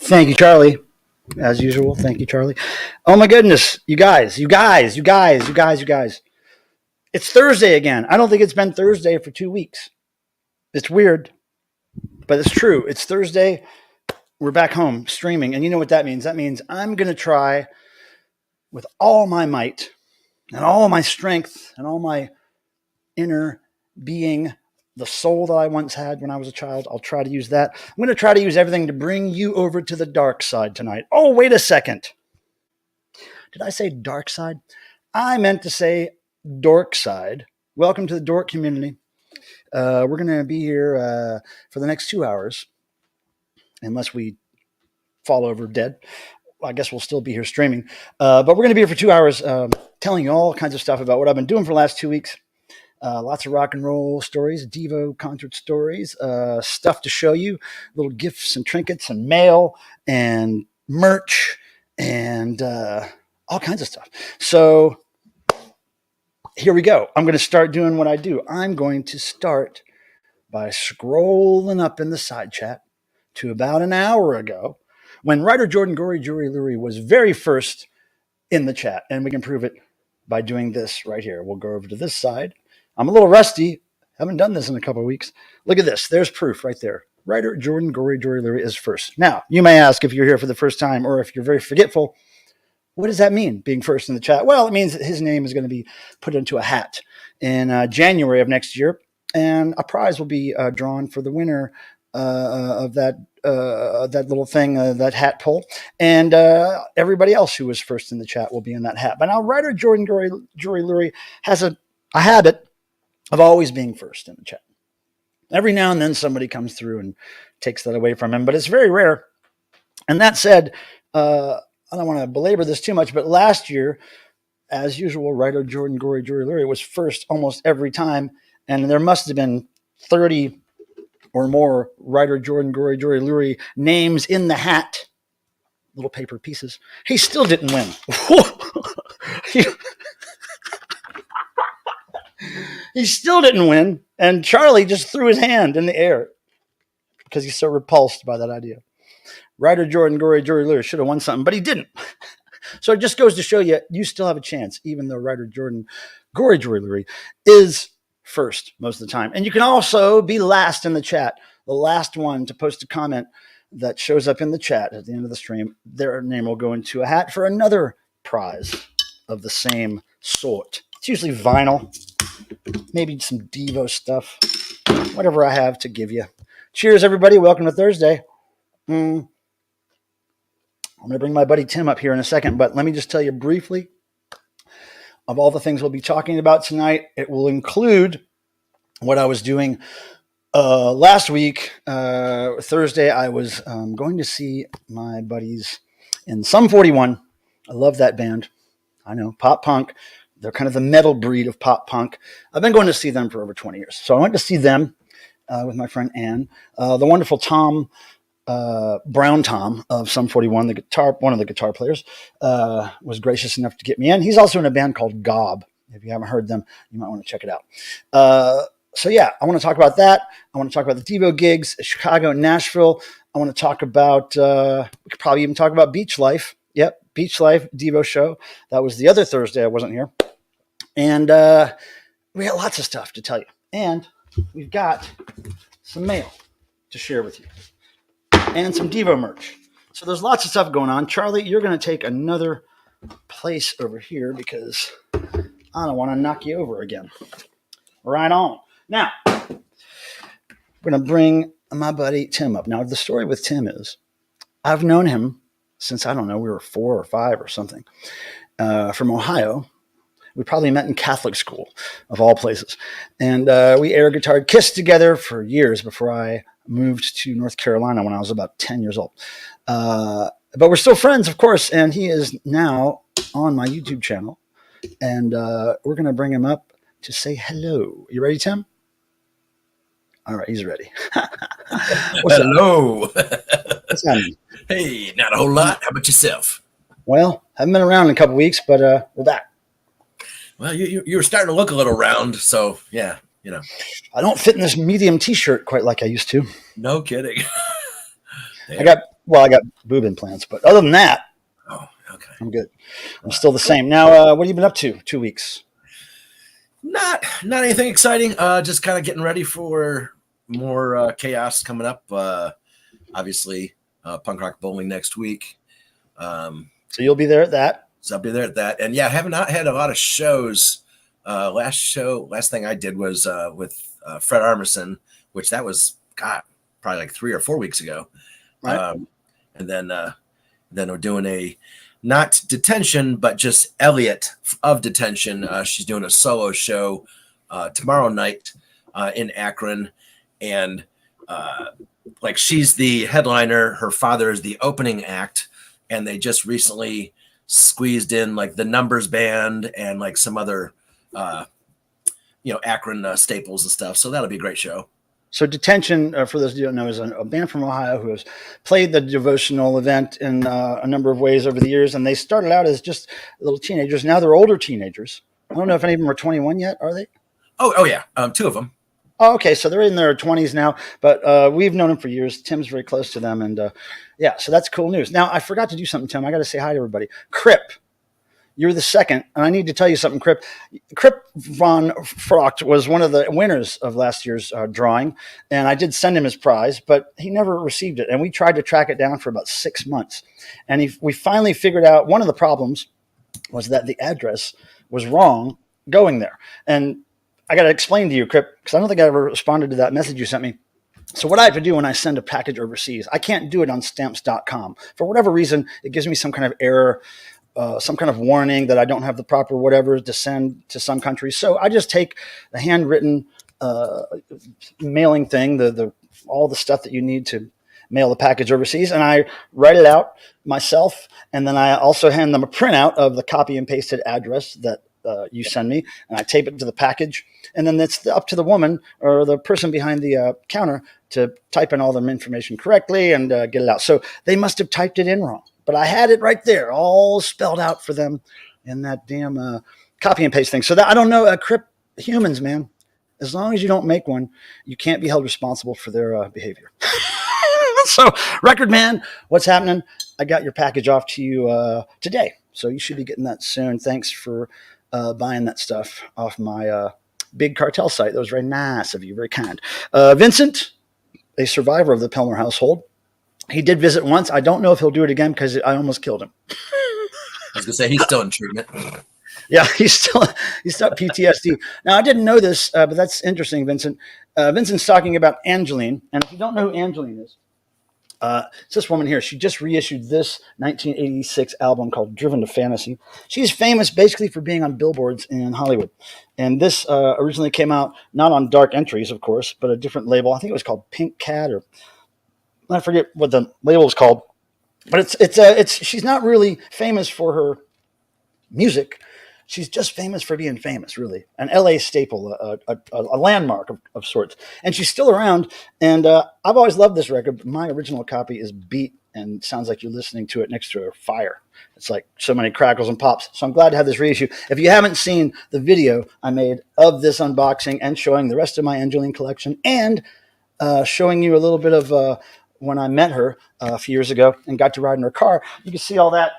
Thank you, Charlie. As usual, thank you, Charlie. Oh my goodness, you guys. It's Thursday again. I don't think it's been Thursday for 2 weeks. It's weird, but it's true. It's Thursday. We're back home streaming. And you know what that means? That means I'm going to try with all my might and all my strength and all my inner being, the soul that I once had when I was a child. I'll try to use that. I'm going to try to use everything to bring you over to the dark side tonight. Oh, wait a second. Did I say dark side? I meant to say dork side. Welcome to the dork community. We're going to be here for the next 2 hours, unless we fall over dead. I guess we'll still be here streaming. But we're going to be here for 2 hours telling you all kinds of stuff about what I've been doing for the last 2 weeks. Lots of rock and roll stories, DEVO concert stories, stuff to show you, little gifts and trinkets and mail and merch and all kinds of stuff. So here we go. I'm going to start doing what I do. I'm going to start by scrolling up in the side chat to about an hour ago when writer Jordan Gory Jury Lurie was very first in the chat. And we can prove it by doing this right here. We'll go over to this side. I'm a little rusty. Haven't done this in a couple of weeks. Look at this. There's proof right there. Writer Jordan Gory Jury Lurie is first. Now, you may ask if you're here for the first time or if you're very forgetful, what does that mean, being first in the chat? Well, it means that his name is going to be put into a hat in January of next year, and a prize will be drawn for the winner of that little thing, that hat poll, and everybody else who was first in the chat will be in that hat. But now, writer Jordan Gory Lurie has a habit of always being first in the chat. Every now and then, somebody comes through and takes that away from him, but it's very rare. And that said, I don't want to belabor this too much, but last year, as usual, writer Jordan Gory Jury Lurie was first almost every time, and there must have been 30 or more writer Jordan Gory Jury Lurie names in the hat, little paper pieces. He still didn't win. He still didn't win, and Charlie just threw his hand in the air because he's so repulsed by that idea. Writer Jordan Gory Jury Lurie should have won something, but he didn't. So it just goes to show you, you still have a chance, even though writer Jordan Gory Jury Lurie is first most of the time. And you can also be last in the chat, the last one to post a comment that shows up in the chat at the end of the stream. Their name will go into a hat for another prize of the same sort. It's usually vinyl, maybe some DEVO stuff, whatever I have to give you. Cheers, everybody. Welcome to Thursday. I'm going to bring my buddy Tim up here in a second, but let me just tell you briefly of all the things we'll be talking about tonight. It will include what I was doing last week. Thursday, I was going to see my buddies in Sum 41. I love that band. I know, pop punk. They're kind of the metal breed of pop punk. I've been going to see them for over 20 years. So I went to see them with my friend Ann. The wonderful Tom, Brown Tom of Sum 41, one of the guitar players, was gracious enough to get me in. He's also in a band called Gob. If you haven't heard them, you might want to check it out. So yeah, I want to talk about that. I want to talk about the DEVO gigs, Chicago and Nashville. I want to talk about, we could probably even talk about Beach Life. Yep, Beach Life, DEVO show. That was the other Thursday I wasn't here. And we got lots of stuff to tell you. And we've got some mail to share with you. And some DEVO merch. So there's lots of stuff going on. Charlie, you're going to take another place over here because I don't want to knock you over again. Right on. Now, we're going to bring my buddy Tim up. Now, the story with Tim is I've known him since, I don't know, we were 4 or 5 or something, from Ohio. We probably met in Catholic school, of all places. And we air guitared, kissed together for years before I moved to North Carolina when I was about 10 years old. But we're still friends, of course, and he is now on my YouTube channel. And we're going to bring him up to say hello. You ready, Tim? All right, he's ready. Hello. What's happening? Hey, not a whole lot. How about yourself? Well, haven't been around in a couple weeks, but we're back. Well, you're starting to look a little round, so yeah, you know. I don't fit in this medium T-shirt quite like I used to. No kidding. I got Well, I got boob implants, but other than that, Oh, okay. I'm good. I'm still the same. Now, what have you been up to? 2 weeks. Not anything exciting. Just kind of getting ready for more chaos coming up. Obviously, punk rock bowling next week. So you'll be there at that. So I'll be there at that. And yeah, I have not had a lot of shows. Last thing I did was with Fred Armisen, which that was probably like 3 or 4 weeks ago. Right. And then we're doing a not detention, but just Elliot of detention. She's doing a solo show tomorrow night in Akron, and like she's the headliner. Her father is the opening act, and they just recently squeezed in like the Numbers Band and like some other Akron staples and stuff. So that'll be a great show. So Detention, for those who don't know, is a band from Ohio who has played the Devotional event in a number of ways over the years. And they started out as just little teenagers. Now they're older teenagers. I don't know if any of them are 21 yet. Are they? Oh yeah. 2 of them. Oh, okay. So they're in their 20s now, but we've known them for years. Tim's very close to them. And so that's cool news. Now, I forgot to do something, Tim. I got to say hi to everybody. Crip. You're the second, and I need to tell you something, Crip. Crip von Frocht was one of the winners of last year's drawing, and I did send him his prize, but he never received it. And we tried to track it down for about 6 months. And we finally figured out one of the problems was that the address was wrong going there. And I got to explain to you, Crip, because I don't think I ever responded to that message you sent me. So what I have to do when I send a package overseas, I can't do it on stamps.com. For whatever reason, it gives me some kind of error, some kind of warning that I don't have the proper whatever to send to some countries. So I just take the handwritten mailing thing, all the stuff that you need to mail the package overseas, and I write it out myself. And then I also hand them a printout of the copy and pasted address that you send me, and I tape it to the package. And then it's up to the woman or the person behind the counter to type in all the information correctly and get it out. So they must have typed it in wrong. But I had it right there, all spelled out for them in that damn copy and paste thing. So that I don't know, Crip, humans, man. As long as you don't make one, you can't be held responsible for their behavior. So, Record Man, what's happening? I got your package off to you today. So you should be getting that soon. Thanks for buying that stuff off my big cartel site. That was very nice of you, very kind. Vincent, a survivor of the Pelmer household. He did visit once. I don't know if he'll do it again because I almost killed him. I was gonna say he's still in treatment. Yeah, he's still PTSD. Now I didn't know this, but that's interesting, Vincent. Vincent's talking about Angeline, and if you don't know who Angeline is, it's this woman here. She just reissued this 1986 album called "Driven to Fantasy." She's famous basically for being on billboards in Hollywood, and this originally came out not on Dark Entries, of course, but a different label. I think it was called Pink Cat or I forget what the label is called, but it's she's not really famous for her music. She's just famous for being famous, really. An LA staple, a landmark of sorts. And she's still around. And I've always loved this record. But my original copy is beat and sounds like you're listening to it next to a fire. It's like so many crackles and pops. So I'm glad to have this reissue. If you haven't seen the video I made of this unboxing and showing the rest of my Angeline collection and showing you a little bit of when I met her a few years ago and got to ride in her car, you can see all that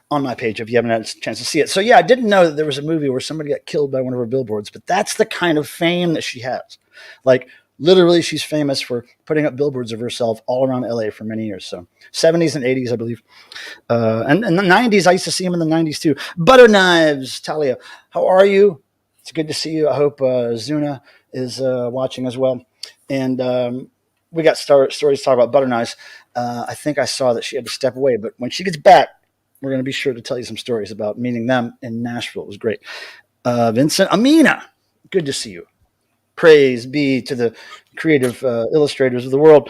on my page if you haven't had a chance to see it. So yeah, I didn't know that there was a movie where somebody got killed by one of her billboards, but that's the kind of fame that she has. Like literally she's famous for putting up billboards of herself all around LA for many years. So 70s and 80s, I believe. And the 90s, I used to see him in the 90s too. Butter Knives, Talia, how are you? It's good to see you. I hope Zuna is watching as well. And we got stories to talk about Butter Knives. I think I saw that she had to step away, but when she gets back, we're going to be sure to tell you some stories about meeting them in Nashville. It was great. Vincent, Amina, good to see you. Praise be to the creative illustrators of the world.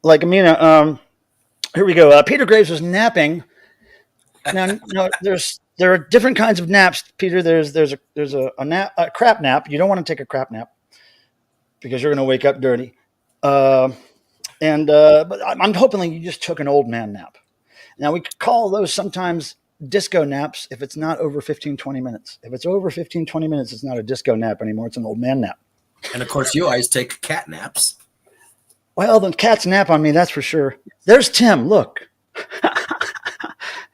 Like Amina, here we go. Peter Graves was napping. Now, there are different kinds of naps, Peter. There's a crap nap. You don't want to take a crap nap because you're going to wake up dirty. But I'm hoping you just took an old man nap. Now, we could call those sometimes disco naps if it's not over 15, 20 minutes. If it's over 15, 20 minutes, it's not a disco nap anymore. It's an old man nap. And, of course, you always take cat naps. Well, the cats nap on me, that's for sure. There's Tim. Look.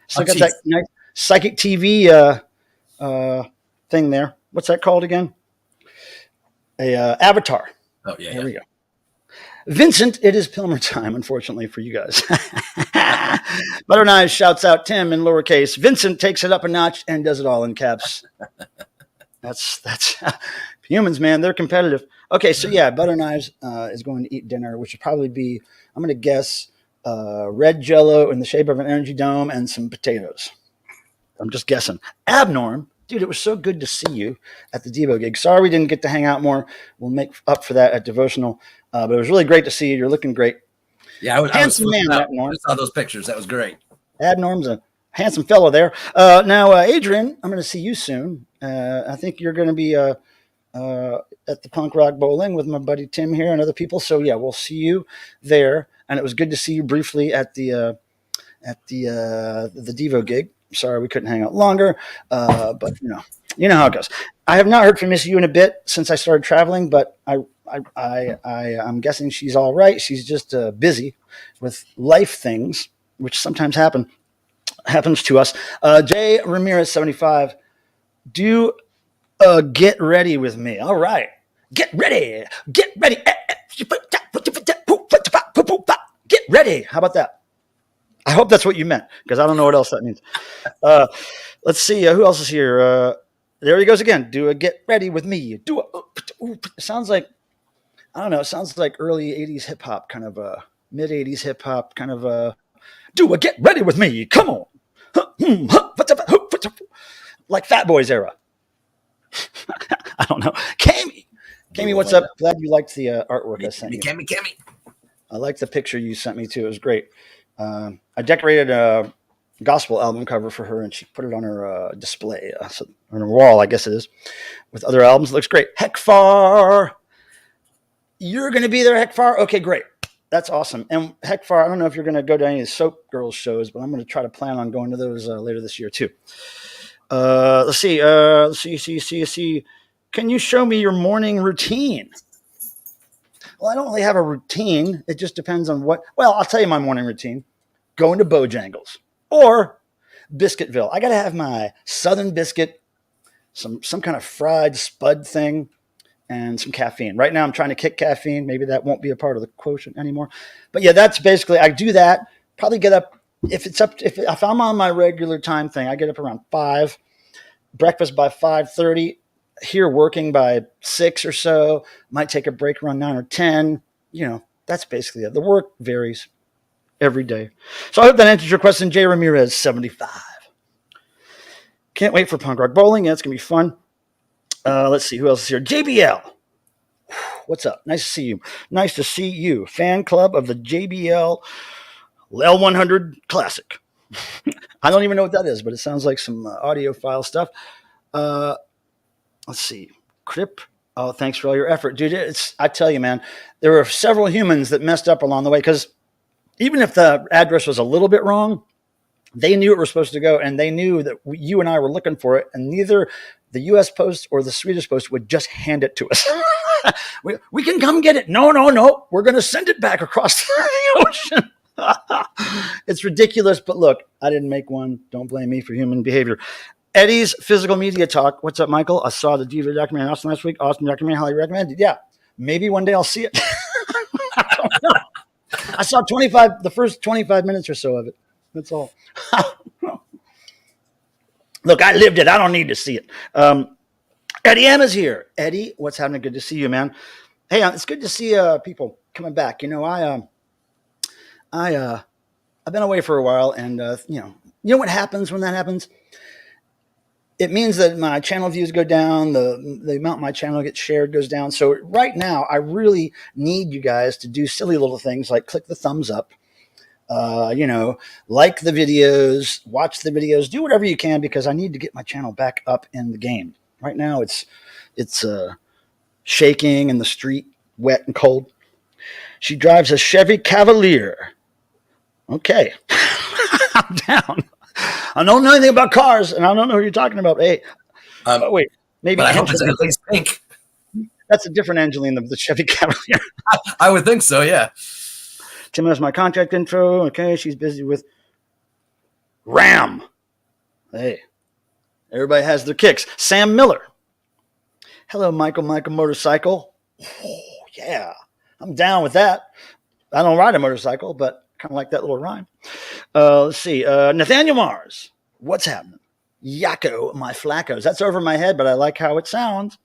So got that nice psychic TV thing there. What's that called again? A avatar. Oh, yeah. There we go. Vincent, it is Pilmer time, unfortunately, for you guys. Butter Knives shouts out Tim in lowercase. Vincent takes it up a notch and does it all in caps. That's humans, man. They're competitive. Okay, so yeah, Butter Knives is going to eat dinner, which would probably be, I'm going to guess, red Jell-O in the shape of an energy dome and some potatoes. I'm just guessing. Abnorm, dude, it was so good to see you at the DEVO gig. Sorry we didn't get to hang out more. We'll make up for that at Devotional. But it was really great to see you. You're looking great. Yeah, I was handsome man, Abnorm. I saw those pictures. That was great. Abnorm's a handsome fellow there. Now, Adrian, I'm going to see you soon. I think you're going to be at the Punk Rock Bowling with my buddy Tim here and other people. So yeah, we'll see you there. And it was good to see you briefly at the DEVO gig. Sorry we couldn't hang out longer, but you know how it goes. I have not heard from Miss Yu in a bit since I started traveling, but I'm guessing she's all right. She's just busy with life things, which sometimes happens to us. Jay Ramirez 75, do get ready with me. All right, get ready, get ready. How about that? I hope that's what you meant, because I don't know what else that means. Let's see. Who else is here? There he goes again. Do a get ready with me. Do a. It sounds like, I don't know. It sounds like early 80s hip hop, kind of mid 80s hip hop, kind of do a get ready with me. Come on. Like Fat Boys era. I don't know. Kami, what's up? Glad you liked the artwork I sent you. Kami. I liked the picture you sent me too. It was great. I decorated a gospel album cover for her, and she put it on her display, so on her wall, I guess it is, with other albums. It looks great. Hekfar, you're going to be there, Hekfar? Okay, great. That's awesome. And Hekfar, I don't know if you're going to go to any of the Soap Girls shows, but I'm going to try to plan on going to those later this year too. Let's see. Can you show me your morning routine? Well, I don't really have a routine. It just depends on what. Well, I'll tell you my morning routine. Going to Bojangles or Biscuitville. I got to have my Southern biscuit, some kind of fried spud thing, and some caffeine. Right now I'm trying to kick caffeine. Maybe that won't be a part of the quotient anymore. But yeah, that's basically, I do that. Probably get up, if I'm on my regular time thing, I get up around 5, breakfast by 5:30. Here working by 6 or so, might take a break around 9 or 10. That's basically it. The work varies every day. So I hope that answers your question. Jay Ramirez 75. Can't wait for Punk Rock Bowling. Yeah, it's gonna be fun. Let's see who else is here. JBL, what's up? Nice to see you. Nice to see you. Fan club of the JBL L100 Classic. I don't even know what that is, but it sounds like some audiophile stuff. Let's see. Crip. Oh, thanks for all your effort, dude. I tell you, man, there were several humans that messed up along the way, because even if the address was a little bit wrong, they knew it was supposed to go, and they knew that you and I were looking for it, and neither the U.S. Post or the Swedish Post would just hand it to us. we can come get it. No. We're going to send it back across the ocean. It's ridiculous, but look, I didn't make one. Don't blame me for human behavior. Eddie's Physical Media Talk. What's up, Michael? I saw the DEVO documentary in Austin last week. Awesome documentary, highly recommended. Yeah, maybe one day I'll see it. I don't know. I saw the first 25 minutes or so of it. That's all. Look, I lived it. I don't need to see it. Eddie M is here. Eddie, what's happening? Good to see you, man. Hey, it's good to see people coming back. I've been away for a while, and you know what happens when that happens? It means that my channel views go down, the amount my channel gets shared goes down. So right now, I really need you guys to do silly little things like click the thumbs up, like the videos, watch the videos, do whatever you can, because I need to get my channel back up in the game. Right now, it's shaking in the street, wet and cold. She drives a Chevy Cavalier. Okay, I'm down. I don't know anything about cars, and I don't know who you're talking about. Hey, wait, maybe but I hope it's at least pink. That's a different Angelina than the Chevy Cavalier. I would think so. Yeah. Tim has my contact info. Okay, she's busy with Ram. Hey, everybody has their kicks. Sam Miller. Hello, Michael Motorcycle. Oh, yeah, I'm down with that. I don't ride a motorcycle, but kind of like that little rhyme. Let's see. Nathaniel Mars. What's happening? Yakko, my flaccos. That's over my head, but I like how it sounds.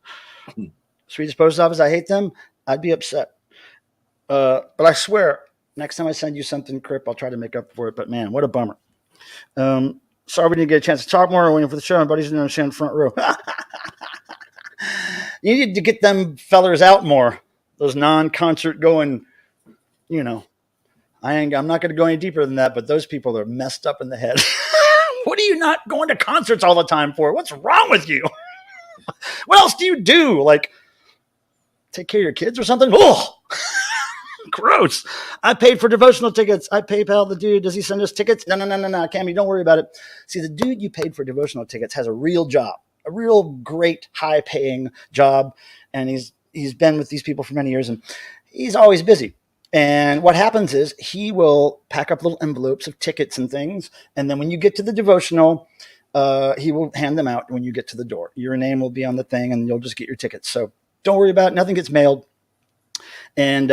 Swedish Post Office, I hate them. I'd be upset. But I swear, next time I send you something, Crip, I'll try to make up for it. But man, what a bummer. Sorry we didn't get a chance to talk more. Waiting for the show. My buddies didn't understand front row. You need to get them fellers out more. Those non-concert going, you know. I'm not going to go any deeper than that, but those people are messed up in the head. What are you not going to concerts all the time for? What's wrong with you? What else do you do? Like, take care of your kids or something? Oh, gross. I paid for devotional tickets. I PayPal the dude. Does he send us tickets? No. Cammy, don't worry about it. See, the dude you paid for devotional tickets has a real job, a real great, high-paying job, and he's been with these people for many years, and he's always busy. And what happens is he will pack up little envelopes of tickets and things. And then when you get to the devotional, he will hand them out when you get to the door. Your name will be on the thing and you'll just get your tickets. So don't worry about it. Nothing gets mailed. And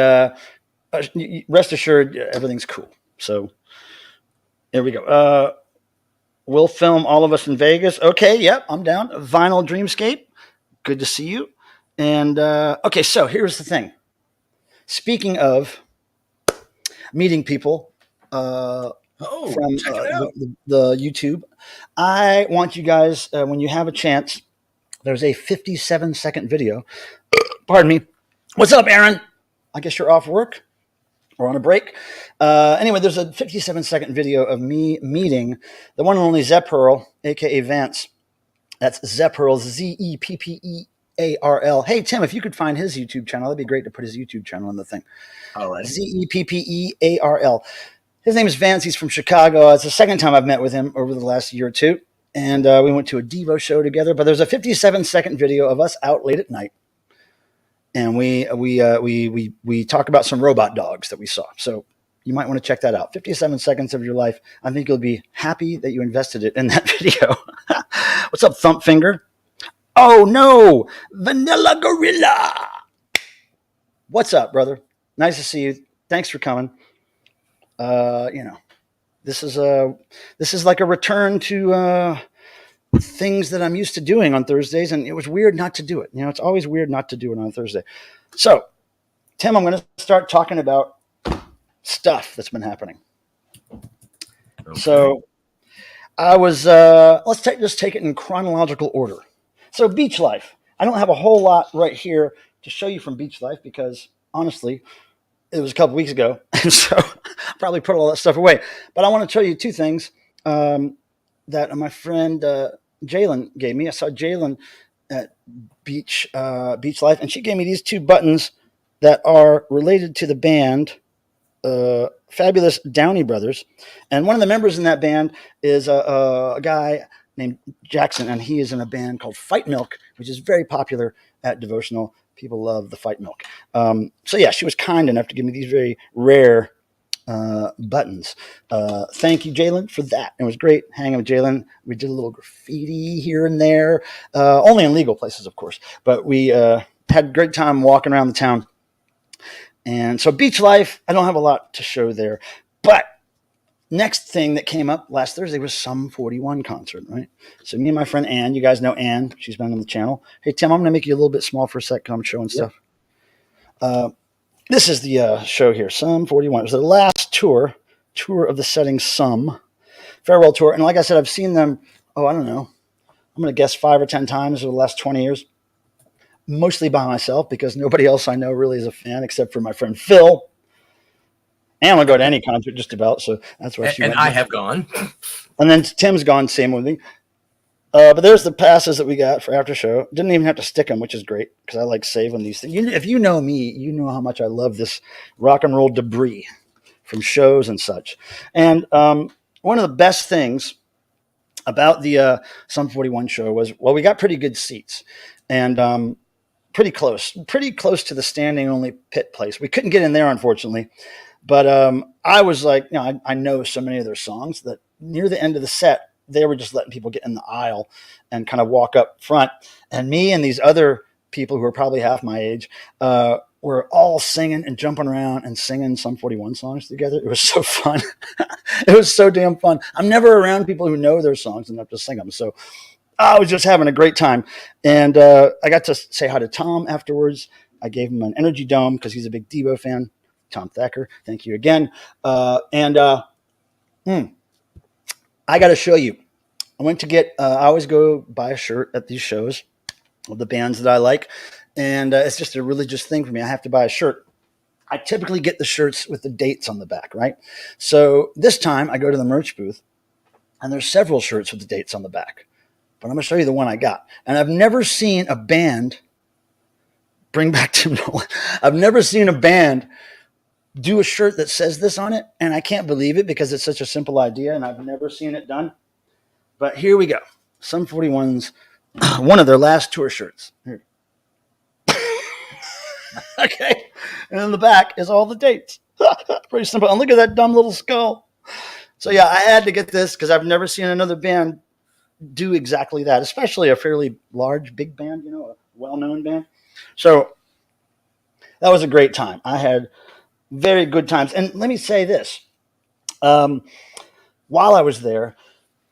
rest assured, everything's cool. So there we go. We'll film all of us in Vegas. Okay, yep, I'm down. Vinyl Dreamscape. Good to see you. And okay, so here's the thing. Speaking of meeting people from the YouTube, I want you guys, when you have a chance, there's a 57-second video. Pardon me. What's up, Aaron? I guess you're off work or on a break. Anyway, there's a 57-second video of me meeting the one and only Zeppearl, a.k.a. Vance. That's Zeppearl, Zeppearl. Hey, Tim, if you could find his YouTube channel, that'd be great to put his YouTube channel on the thing. All right. Zeppearl. His name is Vance. He's from Chicago. It's the second time I've met with him over the last year or two. And we went to a DEVO show together. But there's a 57-second video of us out late at night. And we talk about some robot dogs that we saw. So you might want to check that out. 57 seconds of your life. I think you'll be happy that you invested it in that video. What's up, Thump Finger? Oh, no. Vanilla Gorilla. What's up, brother? Nice to see you. Thanks for coming. This is like a return to things that I'm used to doing on Thursdays, and it was weird not to do it. It's always weird not to do it on Thursday. So, Tim, I'm going to start talking about stuff that's been happening. Okay. So, I was let's just take it in chronological order. So, beach life. I don't have a whole lot right here to show you from beach life because, honestly, it was a couple weeks ago, and so I probably put all that stuff away. But I want to show you two things that my friend Jalen gave me. I saw Jalen at Beach Life, and she gave me these two buttons that are related to the band Fabulous Downey Brothers. And one of the members in that band is a guy named Jackson, and he is in a band called Fight Milk, which is very popular at Devotional. People love the Fight Milk. So yeah, she was kind enough to give me these very rare buttons. Thank you, Jalen, for that. It was great hanging with Jalen. We did a little graffiti here and there, only in legal places, of course. But we had a great time walking around the town. And so beach life, I don't have a lot to show there. But next thing that came up last Thursday was Sum 41 concert, right? So me and my friend Ann, you guys know Ann. She's been on the channel. Hey, Tim, I'm going to make you a little bit small for a sec because I'm showing stuff. This is the show here, Sum 41. It was the last tour of the setting Sum, farewell tour. And like I said, I've seen them, I don't know, I'm going to guess 5 or 10 times over the last 20 years, mostly by myself because nobody else I know really is a fan except for my friend Phil. And I'll go to any concert just about, so that's why she went. And I have gone. And then Tim's gone, same with me. But there's the passes that we got for after show. Didn't even have to stick them, which is great because I like saving these things. If you know me, you know how much I love this rock and roll debris from shows and such. And one of the best things about the Sum 41 show was, we got pretty good seats. And pretty close to the standing only pit place. We couldn't get in there, unfortunately. But I was like, I know so many of their songs that near the end of the set, they were just letting people get in the aisle and kind of walk up front. And me and these other people who are probably half my age were all singing and jumping around and singing Sum 41 songs together. It was so fun. It was so damn fun. I'm never around people who know their songs enough to sing them. So I was just having a great time. And I got to say hi to Tom afterwards. I gave him an energy dome because he's a big Devo fan. Tom Thacker, thank you again. I got to show you. I went to get, I always go buy a shirt at these shows of the bands that I like. And it's just a religious thing for me. I have to buy a shirt. I typically get the shirts with the dates on the back, right? So this time I go to the merch booth and there's several shirts with the dates on the back. But I'm going to show you the one I got. And I've never seen a band bring back Tim Nolan. I've never seen a band do a shirt that says this on it. And I can't believe it because it's such a simple idea and I've never seen it done. But here we go. Sum 41's one of their last tour shirts. Here. Okay. And in the back is all the dates. Pretty simple. And look at that dumb little skull. So yeah, I had to get this because I've never seen another band do exactly that, especially a fairly large, big band, a well-known band. So that was a great time. I had very good times. And let me say this. While I was there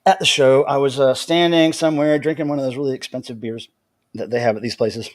at the show, I was standing somewhere drinking one of those really expensive beers that they have at these places.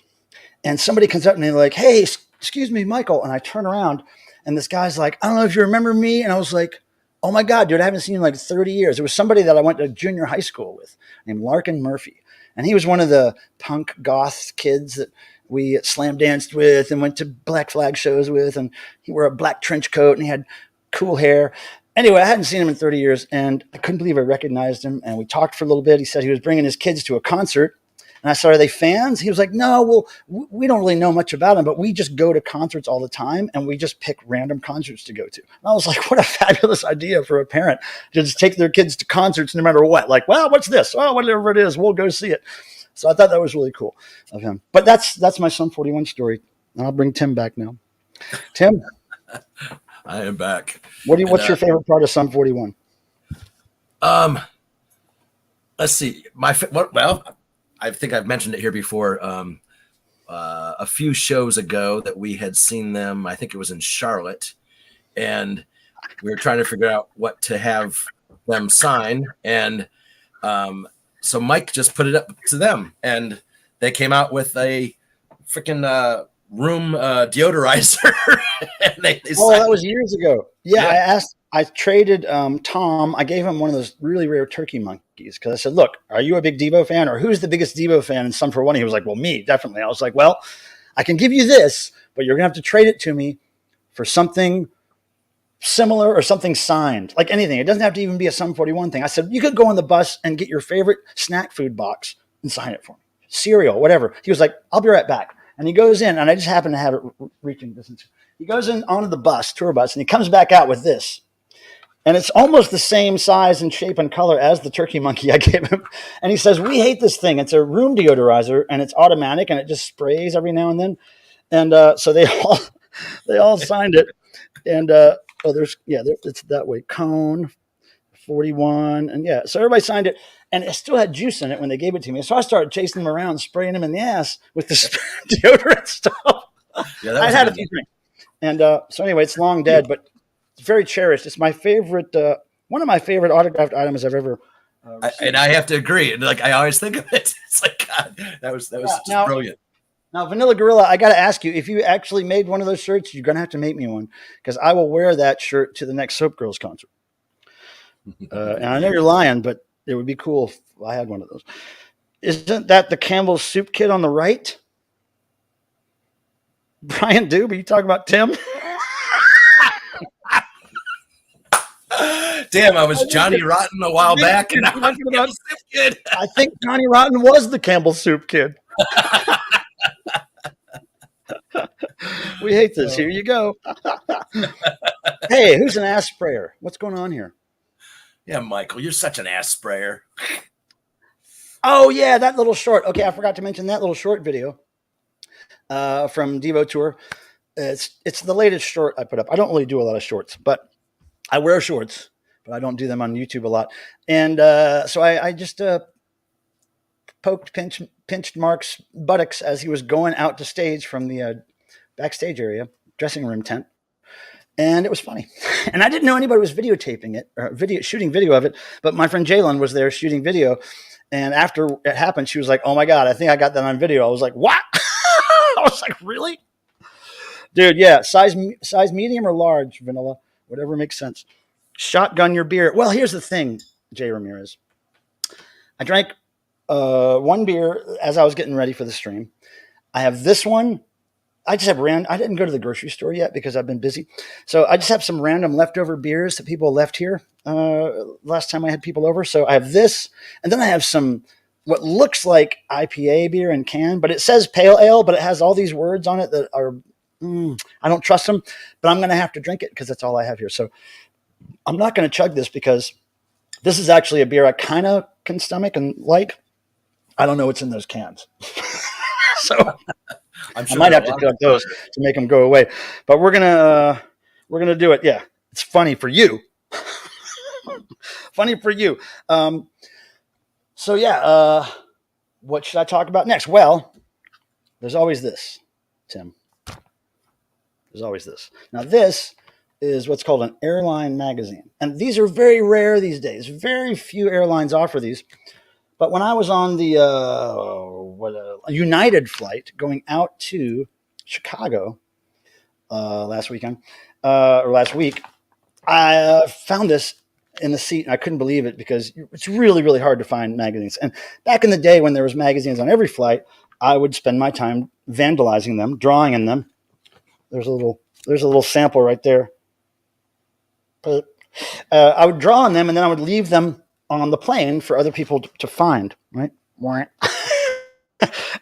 And somebody comes up and they're like, "Hey, excuse me, Michael." And I turn around and this guy's like, "I don't know if you remember me." And I was like, "Oh my God, dude, I haven't seen you in like 30 years. It was somebody that I went to junior high school with named Larkin Murphy. And he was one of the punk goth kids that we slam danced with and went to Black Flag shows with. And he wore a black trench coat and he had cool hair. Anyway, I hadn't seen him in 30 years and I couldn't believe I recognized him. And we talked for a little bit. He said he was bringing his kids to a concert. And I said, "Are they fans?" He was like, "No, well, we don't really know much about them, but we just go to concerts all the time and we just pick random concerts to go to." And I was like, what a fabulous idea for a parent to just take their kids to concerts no matter what. Like, well, what's this? Oh, whatever it is, we'll go see it. So I thought that was really cool of him. But that's my Sum 41 story. And I'll bring Tim back now. Tim? I am back. What's your favorite part of Sum 41? Let's see. I think I've mentioned it here before. A few shows ago that we had seen them, I think it was in Charlotte, and we were trying to figure out what to have them sign. And so Mike just put it up to them, and they came out with a freaking room deodorizer. And they that was years ago. Yeah. I traded Tom. I gave him one of those really rare turkey monkeys because I said, "Look, are you a big Devo fan, or who's the biggest Devo fan in Sum 41?" He was like, "Well, me, definitely." I was like, "Well, I can give you this, but you're gonna have to trade it to me for something similar or something signed, like anything. It doesn't have to even be a Sum 41 thing." I said, "You could go on the bus and get your favorite snack food box and sign it for me, cereal, whatever." He was like, "I'll be right back." And he goes in, and I just happen to have it reaching distance. He goes in onto the tour bus, and he comes back out with this. And it's almost the same size and shape and color as the turkey monkey I gave him. And he says, "We hate this thing. It's a room deodorizer, and it's automatic, and it just sprays every now and then." And so they all signed it. And it's that way. Cone 41, and so everybody signed it, and it still had juice in it when they gave it to me. So I started chasing them around, spraying them in the ass with this deodorant stuff. Yeah, I had a few drinks, and so anyway, it's long dead, but it's very cherished. It's my favorite, one of my favorite autographed items I've ever. And I have to agree. And like I always think of it, it's like, God, that was just brilliant. Now, Vanilla Gorilla, I got to ask you, if you actually made one of those shirts, you're going to have to make me one because I will wear that shirt to the next Soap Girls concert. And I know you're lying, but it would be cool if I had one of those. Isn't that the Campbell's Soup Kid on the right? Brian Dube, are you talking about Tim? Damn, I was Johnny Rotten a while back, and I'm Campbell's Soup Kid. I think Johnny Rotten was the Campbell's Soup Kid. We hate this. Here you go. Hey, who's an ass sprayer? What's going on here? Yeah, Michael, you're such an ass sprayer. Oh, yeah, that little short. Okay, I forgot to mention that little short video. from DEVO Tour. It's the latest short I put up. I don't really do a lot of shorts, but I wear shorts, but I don't do them on YouTube a lot. And so I just pinched Mark's buttocks as he was going out to stage from the backstage area, dressing room tent. And it was funny. And I didn't know anybody was videotaping it or shooting video of it. But my friend Jalen was there shooting video. And after it happened, she was like, "Oh my God, I think I got that on video." I was like, "What?" I was like, "Really?" Dude, yeah. Size medium or large, vanilla, whatever makes sense. Shotgun your beer. Well, here's the thing, Jay Ramirez. I drank one beer as I was getting ready for the stream. I have this one. I didn't go to the grocery store yet because I've been busy. So I just have some random leftover beers that people left here last time I had people over. So I have this, and then I have some what looks like IPA beer in can, but it says pale ale, but it has all these words on it that are, I don't trust them, but I'm going to have to drink it because that's all I have here. So I'm not going to chug this because this is actually a beer I kind of can stomach and like. I don't know what's in those cans. So I'm sure I might have to cut those to make them go away, but we're gonna do it. Yeah, it's funny for you. Funny for you. So yeah, what should I talk about next? Well, there's always this, Tim. There's always this. Now this is what's called an airline magazine, and these are very rare these days. Very few airlines offer these. But when I was on the United flight going out to Chicago last week, I found this in the seat, and I couldn't believe it because it's really, really hard to find magazines. And back in the day when there was magazines on every flight, I would spend my time vandalizing them, drawing in them. There's a little sample right there. But I would draw on them, and then I would leave them on the plane for other people to find, right?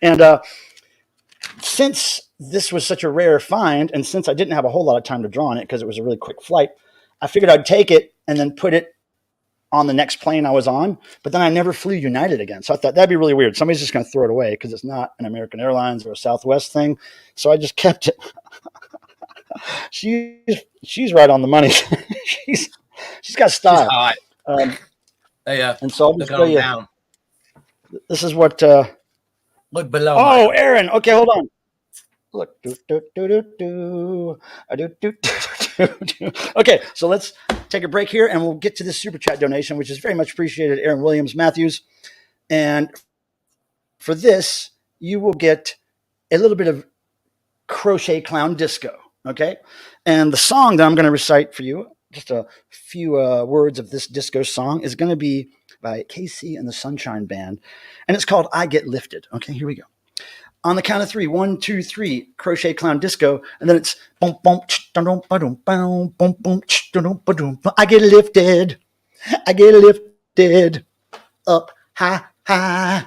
And since this was such a rare find, and since I didn't have a whole lot of time to draw on it because it was a really quick flight, I figured I'd take it and then put it on the next plane I was on. But then I never flew United again. So I thought that'd be really weird. Somebody's just going to throw it away because it's not an American Airlines or a Southwest thing. So I just kept it. She's right on the money. she's got style. And so I'll just show you. Down. This is what. Look below. Oh, Aaron. Okay, hold on. Look. Okay, so let's take a break here, and we'll get to this super chat donation, which is very much appreciated. Aaron Williams Matthews, and for this, you will get a little bit of Crochet Clown Disco. Okay, and the song that I'm going to recite for you. Just a few words of this disco song is going to be by Casey and the Sunshine Band, and it's called "I Get Lifted." Okay, here we go. On the count of 3, 1, 2, 3, Crochet Clown Disco, and then it's boom, boom, boom, boom, boom, boom, boom. I get lifted, I get lifted up high, high,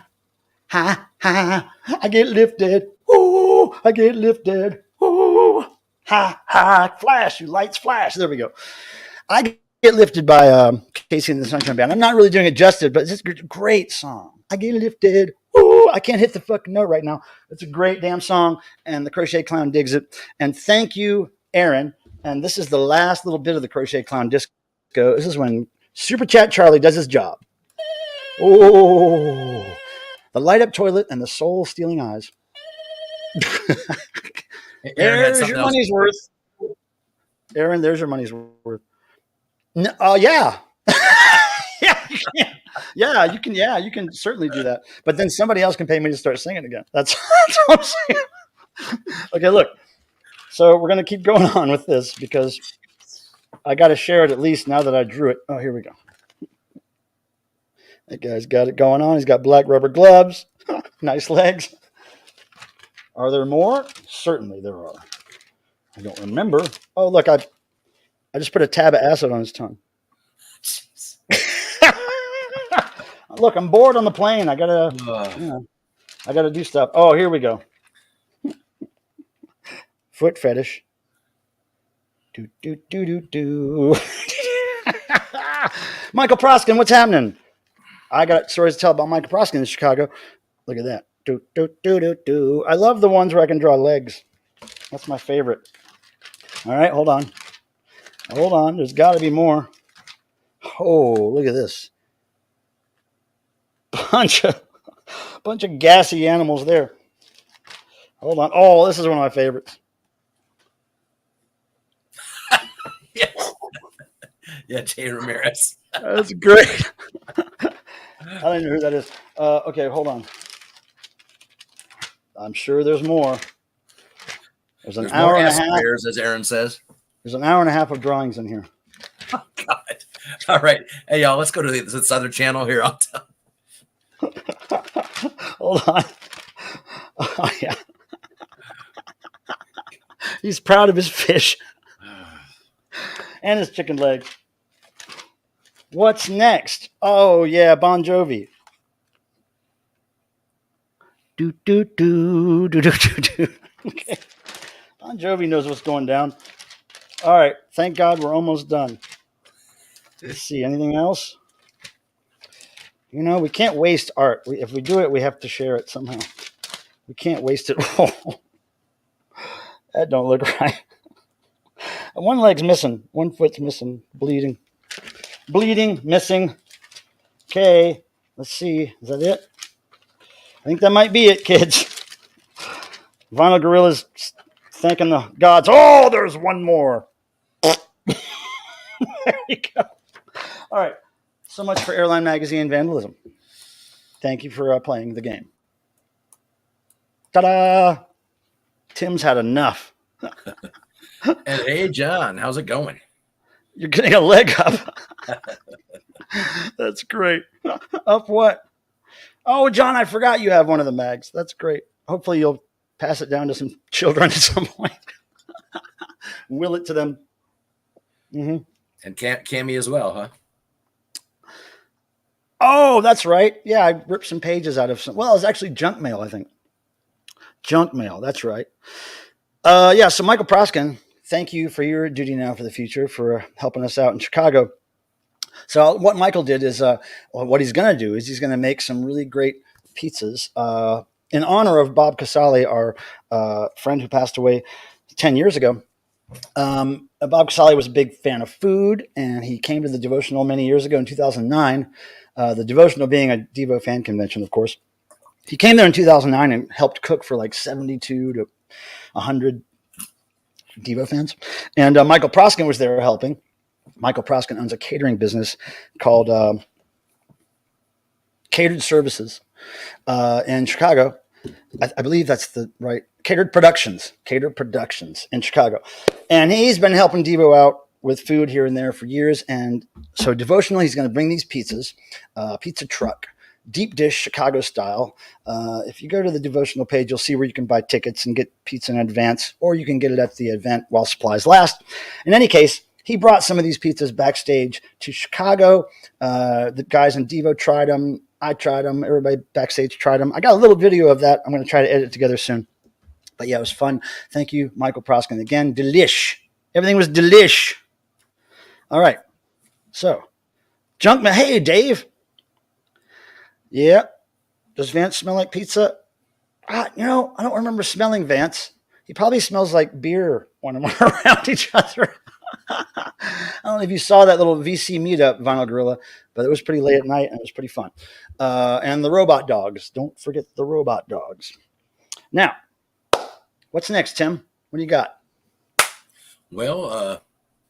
high, high. I get lifted, ooh, I get lifted, ooh. Ha, ha, flash, you lights flash. There we go. I Get Lifted by Casey and the Sunshine Band. I'm not really doing it justice, but it's a great song. I Get Lifted. Ooh, I can't hit the fucking note right now. It's a great damn song, and the Crochet Clown digs it. And thank you, Aaron. And this is the last little bit of the Crochet Clown Disco. This is when Super Chat Charlie does his job. Oh, the light up toilet and the soul stealing eyes. There's your money's worth. Aaron, there's your money's worth. No, yeah. Yeah, you can certainly do that. But then somebody else can pay me to start singing again. That's what I'm saying. Okay, look. So we're going to keep going on with this because I got to share it at least now that I drew it. Oh, here we go. That guy's got it going on. He's got black rubber gloves. Nice legs. Are there more? Certainly there are. I don't remember. Oh, look, I just put a tab of acid on his tongue. Look, I'm bored on the plane. I gotta do stuff. Oh, here we go. Foot fetish. Do. Michael Proskin, what's happening? I got stories to tell about Michael Proskin in Chicago. Look at that. I love the ones where I can draw legs. That's my favorite. All right, hold on. Hold on. There's got to be more. Oh, look at this. Bunch of gassy animals there. Hold on. Oh, this is one of my favorites. Yes. Yeah, Jay Ramirez. That's great. I don't know who that is. Okay, hold on. I'm sure there's more. There's an hour and a half. Bears, as Aaron says. There's an hour and a half of drawings in here. Oh, God. All right. Hey, y'all, let's go to this other channel here. I'll tell. Hold on. Oh, yeah. He's proud of his fish and his chicken leg. What's next? Oh, yeah, Bon Jovi. Do, do, do, do, do, do, do. Okay. Bon Jovi knows what's going down. All right. Thank God we're almost done. Let's see. Anything else? You know, we can't waste art. If we do it, we have to share it somehow. We can't waste it all. That don't look right. One leg's missing. One foot's missing. Bleeding. Bleeding. Missing. Okay. Let's see. Is that it? I think that might be it, kids. Vinyl Gorilla's thanking the gods. Oh, there's one more. There you go. All right. So much for Airline Magazine vandalism. Thank you for playing the game. Ta-da! Tim's had enough. And hey, John, how's it going? You're getting a leg up. That's great. Up what? Oh, John, I forgot you have one of the mags. That's great. Hopefully you'll pass it down to some children at some point. Will it to them. Mm-hmm. And Cammy as well, huh? Oh, that's right. Yeah, I ripped some pages out of some. Well, it was actually junk mail, I think. Junk mail. That's right. Yeah, so Michael Proskin, thank you for your duty now for the future for helping us out in Chicago. So what Michael did is, what he's going to do is he's going to make some really great pizzas in honor of Bob Casale, our friend who passed away 10 years ago. Bob Casale was a big fan of food, and he came to the Devotional many years ago in 2009. The Devotional being a DEVO fan convention, of course. He came there in 2009 and helped cook for like 72 to 100 DEVO fans. And Michael Proskin was there helping. Michael Proskin owns a catering business called Catered Services in Chicago. I believe that's the right Catered Productions in Chicago. And he's been helping DEVO out with food here and there for years. And so Devotional, he's going to bring these pizzas, pizza truck, deep dish Chicago style. If you go to the Devotional page, you'll see where you can buy tickets and get pizza in advance, or you can get it at the event while supplies last. In any case, he brought some of these pizzas backstage to Chicago. The guys in DEVO tried them. I tried them. Everybody backstage tried them. I got a little video of that. I'm going to try to edit it together soon. But yeah, it was fun. Thank you, Michael Proskin. Again, delish. Everything was delish. All right. So, Junkman. Hey, Dave. Yeah. Does Vance smell like pizza? I don't remember smelling Vance. He probably smells like beer when we're around each other. I don't know if you saw that little VC meetup, Vinyl Gorilla, but it was pretty late at night and it was pretty fun. And the robot dogs. Don't forget the robot dogs. Now, what's next, Tim? What do you got? Well,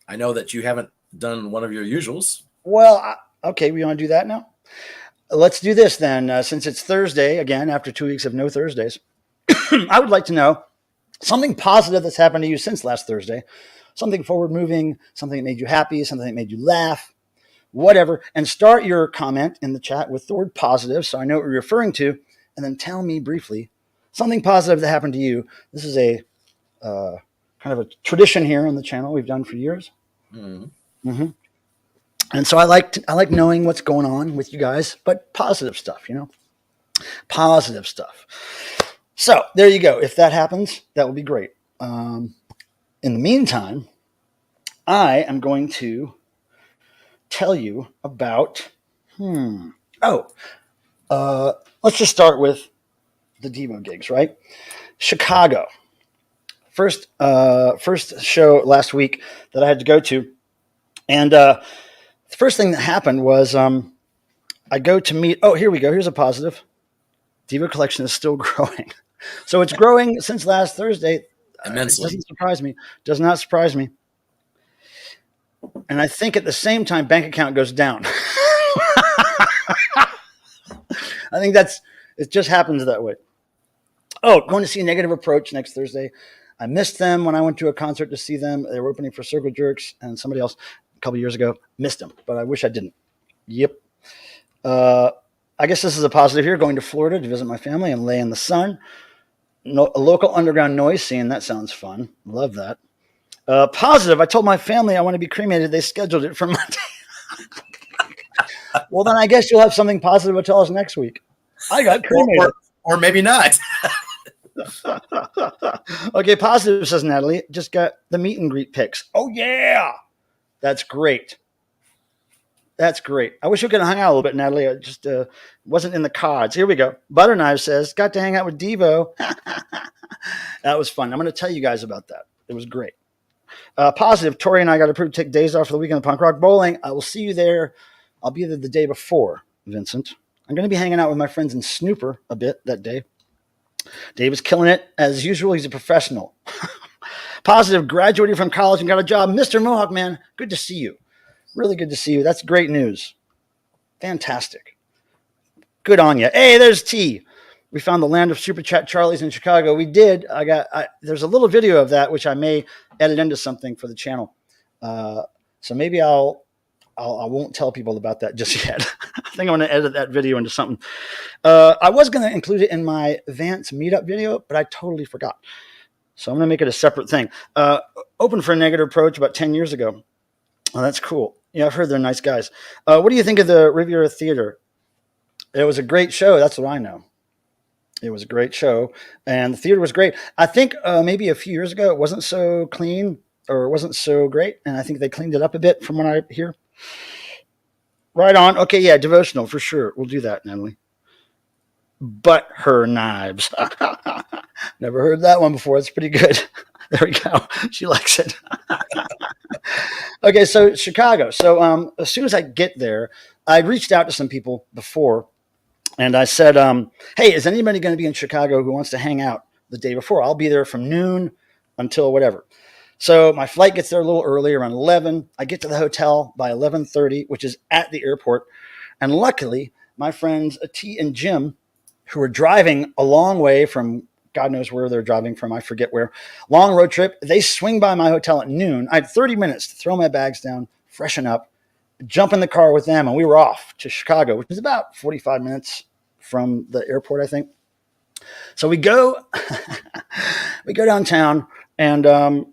I know that you haven't done one of your usuals. Well, okay, we want to do that now? Let's do this then. Since it's Thursday, again, after 2 weeks of no Thursdays, I would like to know something positive that's happened to you since last Thursday. Something forward-moving, something that made you happy, something that made you laugh, whatever. And start your comment in the chat with the word positive so I know what you're referring to, and then tell me briefly something positive that happened to you. This is a kind of a tradition here on the channel we've done for years. Mm-hmm. Mm-hmm. And so I like knowing what's going on with you guys, but positive stuff, positive stuff. So there you go. If that happens, that would be great. In the meantime, I am going to tell you about, let's just start with the DEVO gigs, right? Chicago. First show last week that I had to go to. And the first thing that happened was I go to meet. Oh, here we go. Here's a positive. DEVO collection is still growing. So it's growing since last Thursday. Immensely. It doesn't surprise me. Does not surprise me. And I think at the same time, bank account goes down. I think it just happens that way. Oh, going to see Negative Approach next Thursday. I missed them when I went to a concert to see them. They were opening for Circle Jerks and somebody else a couple years ago. Missed them, but I wish I didn't. Yep. I guess this is a positive here. Going to Florida to visit my family and lay in the sun. A local underground noise scene. That sounds fun. Love that. Positive. I told my family I want to be cremated. They scheduled it for Monday. Well, then I guess you'll have something positive to tell us next week. I got cremated. Or maybe not. Okay, positive, says Natalie. Just got the meet and greet pics. Oh, yeah. That's great. That's great. I wish we could have hung out a little bit, Natalie. I just wasn't in the cards. Here we go. Butterknife says, got to hang out with DEVO. That was fun. I'm going to tell you guys about that. It was great. Positive, Tori and I got approved to take days off for the weekend of punk rock bowling. I will see you there. I'll be there the day before, Vincent. I'm going to be hanging out with my friends in Snooper a bit that day. Dave is killing it. As usual, he's a professional. Positive, graduated from college and got a job. Mr. Mohawk, man, good to see you. Really good to see you. That's great news. Fantastic. Good on you. Hey, there's T. We found the land of Super Chat Charlies in Chicago. We did. There's a little video of that, which I may edit into something for the channel. So maybe I won't tell people about that just yet. I think I'm going to edit that video into something. I was going to include it in my Vance meetup video, but I totally forgot. So I'm going to make it a separate thing. Opened for a Negative Approach about 10 years ago. Oh, that's cool. Yeah, I've heard they're nice guys. What do you think of the Riviera Theater? It was a great show. That's what I know. It was a great show. And the theater was great. I think maybe a few years ago, it wasn't so clean or it wasn't so great. And I think they cleaned it up a bit from what I hear. Right on. Okay, yeah, Devotional for sure. We'll do that, Natalie. But her knives. Never heard that one before. It's pretty good. There we go. She likes it. Okay, so Chicago. So as soon as I get there, I reached out to some people before, and I said, hey, is anybody going to be in Chicago who wants to hang out the day before? I'll be there from noon until whatever. So my flight gets there a little early, around 11. I get to the hotel by 11:30, which is at the airport. And luckily, my friends T and Jim, who were driving a long way from God knows where they're driving from, I forget where, long road trip, they swing by my hotel at noon. I had 30 minutes to throw my bags down, freshen up, jump in the car with them, and we were off to Chicago, which is about 45 minutes from the airport, I think. So we go downtown, and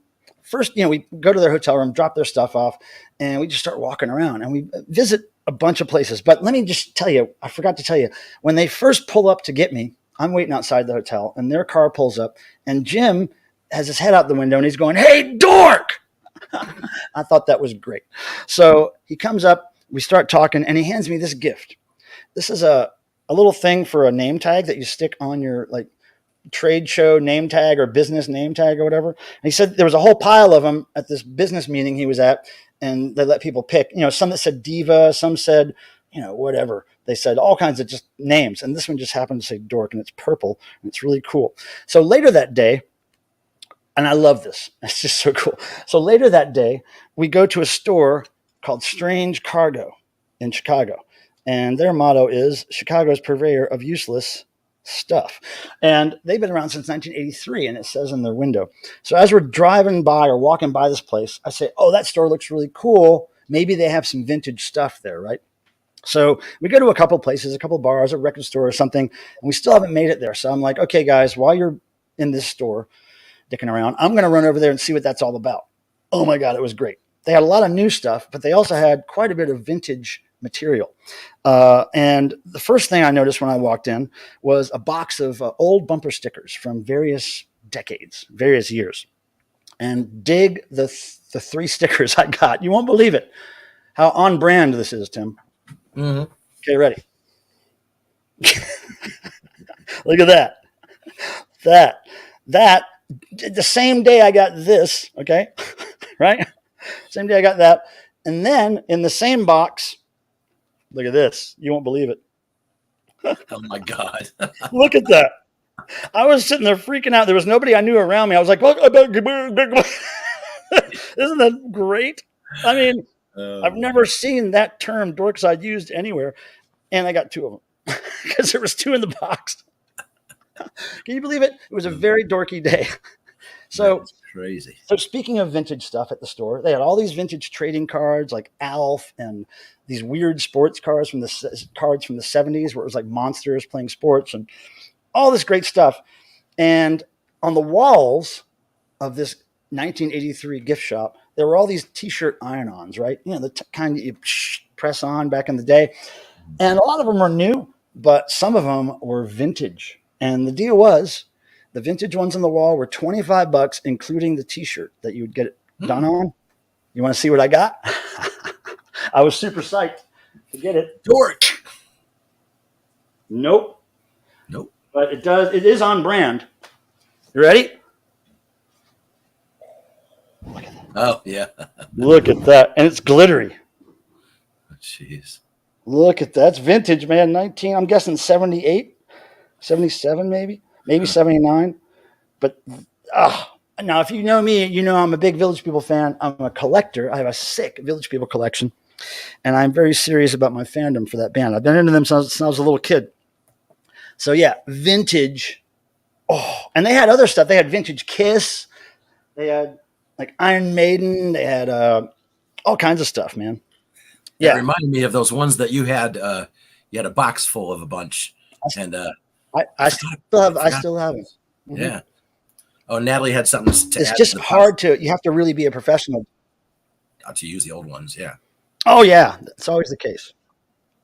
first, we go to their hotel room, drop their stuff off, and we just start walking around, and we visit a bunch of places. But let me just tell you, I forgot to tell you, when they first pull up to get me, I'm waiting outside the hotel, and their car pulls up, and Jim has his head out the window, and he's going, "Hey, dork!" I thought that was great. So he comes up, we start talking, and he hands me this gift. This is a little thing for a name tag that you stick on your trade show name tag or business name tag or whatever. And he said there was a whole pile of them at this business meeting he was at, and they let people pick. Some that said Diva, some said, whatever. They said all kinds of just names. And this one just happened to say dork, and it's purple, and it's really cool. So later that day, and I love this. It's just so cool. So later that day, we go to a store called Strange Cargo in Chicago. And their motto is Chicago's purveyor of useless stuff. And they've been around since 1983, and it says in their window. So as we're driving by or walking by this place, I say, oh, that store looks really cool. Maybe they have some vintage stuff there, right? So we go to a couple places, a couple bars, a record store or something, and we still haven't made it there. So I'm like, okay, guys, while you're in this store dicking around, I'm going to run over there and see what that's all about. Oh, my God, it was great. They had a lot of new stuff, but they also had quite a bit of vintage material. And the first thing I noticed when I walked in was a box of old bumper stickers from various decades, various years. And dig the three stickers I got. You won't believe it. How on brand this is, Tim. Mm-hmm. Okay, ready? Look at that. that the same day I got this, okay, right? Same day I got that, and then in the same box, look at this. You won't believe it. Oh my God. Look at that. I was sitting there freaking out. There was nobody I knew around me. I was like, isn't that great? I mean, I've never seen that term dork side used anywhere. And I got two of them because there was two in the box. Can you believe it? It was a very dorky day. So That's crazy. So speaking of vintage stuff at the store, they had all these vintage trading cards like Alf and these weird sports cards from the 70s where it was like monsters playing sports and all this great stuff. And on the walls of this 1983 gift shop, there were all these T-shirt iron-ons, right? You know, the kind that you press on back in the day. And a lot of them are new, but some of them were vintage. And the deal was, the vintage ones on the wall were $25, including the T-shirt that you would get it done on. You want to see what I got? I was super psyched to get it. Dork. Nope. But it is on brand. You ready? Look at that. Oh, yeah. Look at that. And it's glittery. Jeez. Look at that. It's vintage, man. I'm guessing 78, 77 maybe 79. But now, if you know me, you know I'm a big Village People fan. I'm a collector. I have a sick Village People collection. And I'm very serious about my fandom for that band. I've been into them since I was a little kid. So, yeah, vintage. Oh, and they had other stuff. They had vintage Kiss. They had like Iron Maiden. They had all kinds of stuff, man. Yeah, it reminded me of those ones that you had. You had a box full of a bunch, and I still have them. Mm-hmm. Yeah. Oh, Natalie had something to It's add just to the hard to. You have to really be a professional to use the old ones. Yeah. Oh yeah, it's always the case.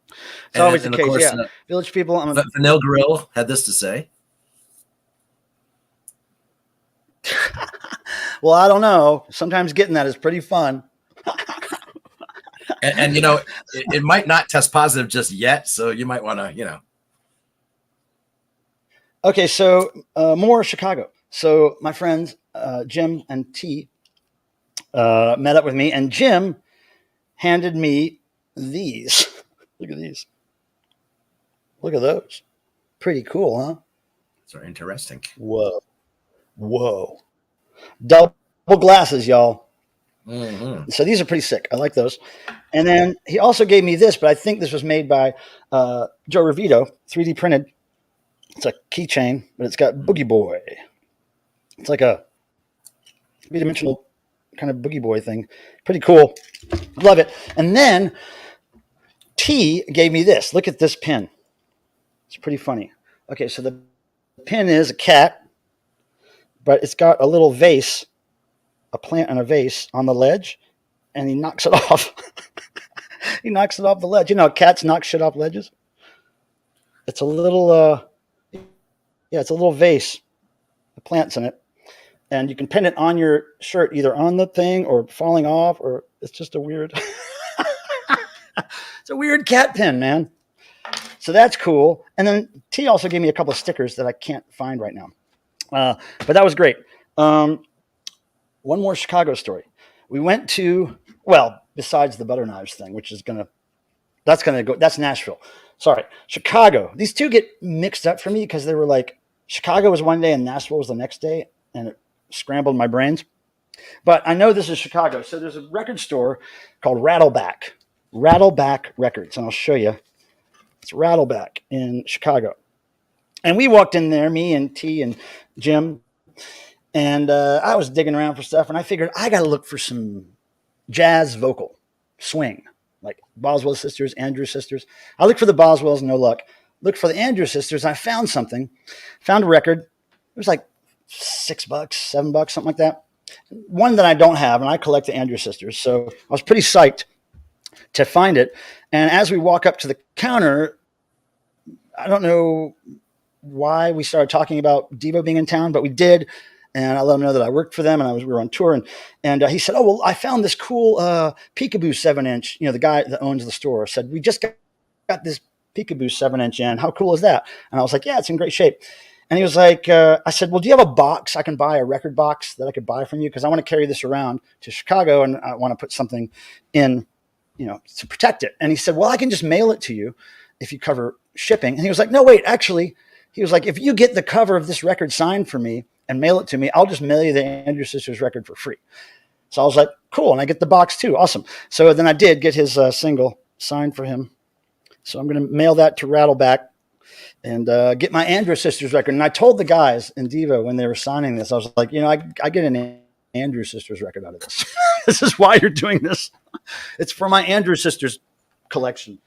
It's And- always and the of case. course, Yeah, Village People. Vanilla Grill had this to say. Well, I don't know. Sometimes getting that is pretty fun. And you know, it might not test positive just yet, so you might want to, you know. Okay, so more Chicago. So my friends Jim and T met up with me, and Jim handed me these. Look at these. Look at those. Pretty cool, huh? So interesting. Whoa. Double glasses, y'all. Mm-hmm. So these are pretty sick. I like those. And then he also gave me this, but I think this was made by Joe Revito, 3D printed. It's a keychain, but it's got Boogie Boy. It's like a three-dimensional kind of Boogie Boy thing. Pretty cool. Love it. And then T gave me this. Look at this pin. It's pretty funny. Okay, so the pin is a cat, but it's got a little vase, a plant and a vase on the ledge, and he knocks it off. He knocks it off the ledge. You know, cats knock shit off ledges. It's a little, it's a little vase. The plant's in it. And you can pin it on your shirt, either on the thing or falling off, or it's just a weird, it's a weird cat pin, man. So that's cool. And then T also gave me a couple of stickers that I can't find right now. But that was great. One more Chicago story. We went to, besides the butter knives thing, which is that's Nashville. Sorry, Chicago. These two get mixed up for me because they were like, Chicago was one day and Nashville was the next day, and it scrambled my brains. But I know this is Chicago. So there's a record store called Rattleback Records, and I'll show you. It's Rattleback in Chicago. And we walked in there, me and T and Jim, and I was digging around for stuff, and I figured I got to look for some jazz vocal swing, like Boswell Sisters, Andrews Sisters. I looked for the Boswells, no luck. Looked for the Andrews Sisters. I found something, found a record. It was like $6, $7, something like that. One that I don't have, and I collect the Andrews Sisters. So I was pretty psyched to find it. And as we walk up to the counter, I don't know why we started talking about DEVO being in town, but we did. And I let him know that I worked for them, and we were on tour. And he said, "Oh, well, I found this cool Peekaboo 7-inch." You know, the guy that owns the store said, "We just got this Peekaboo 7-inch in. How cool is that?" And I was like, "Yeah, it's in great shape." And he was like, I said, well, do you have a box? I can buy a record box that I could buy from you because I want to carry this around to Chicago and I want to put something in, to protect it. And he said, well, I can just mail it to you if you cover shipping. And he was like, no, wait, actually, he was like, if you get the cover of this record signed for me and mail it to me, I'll just mail you the Andrew Sisters record for free. So I was like, cool. And I get the box too. Awesome. So then I did get his single signed for him. So I'm going to mail that to Rattleback and get my Andrew Sisters record. And I told the guys in DEVO when they were signing this, I was like, I get an Andrew Sisters record out of this. This is why you're doing this. It's for my Andrew Sisters collection.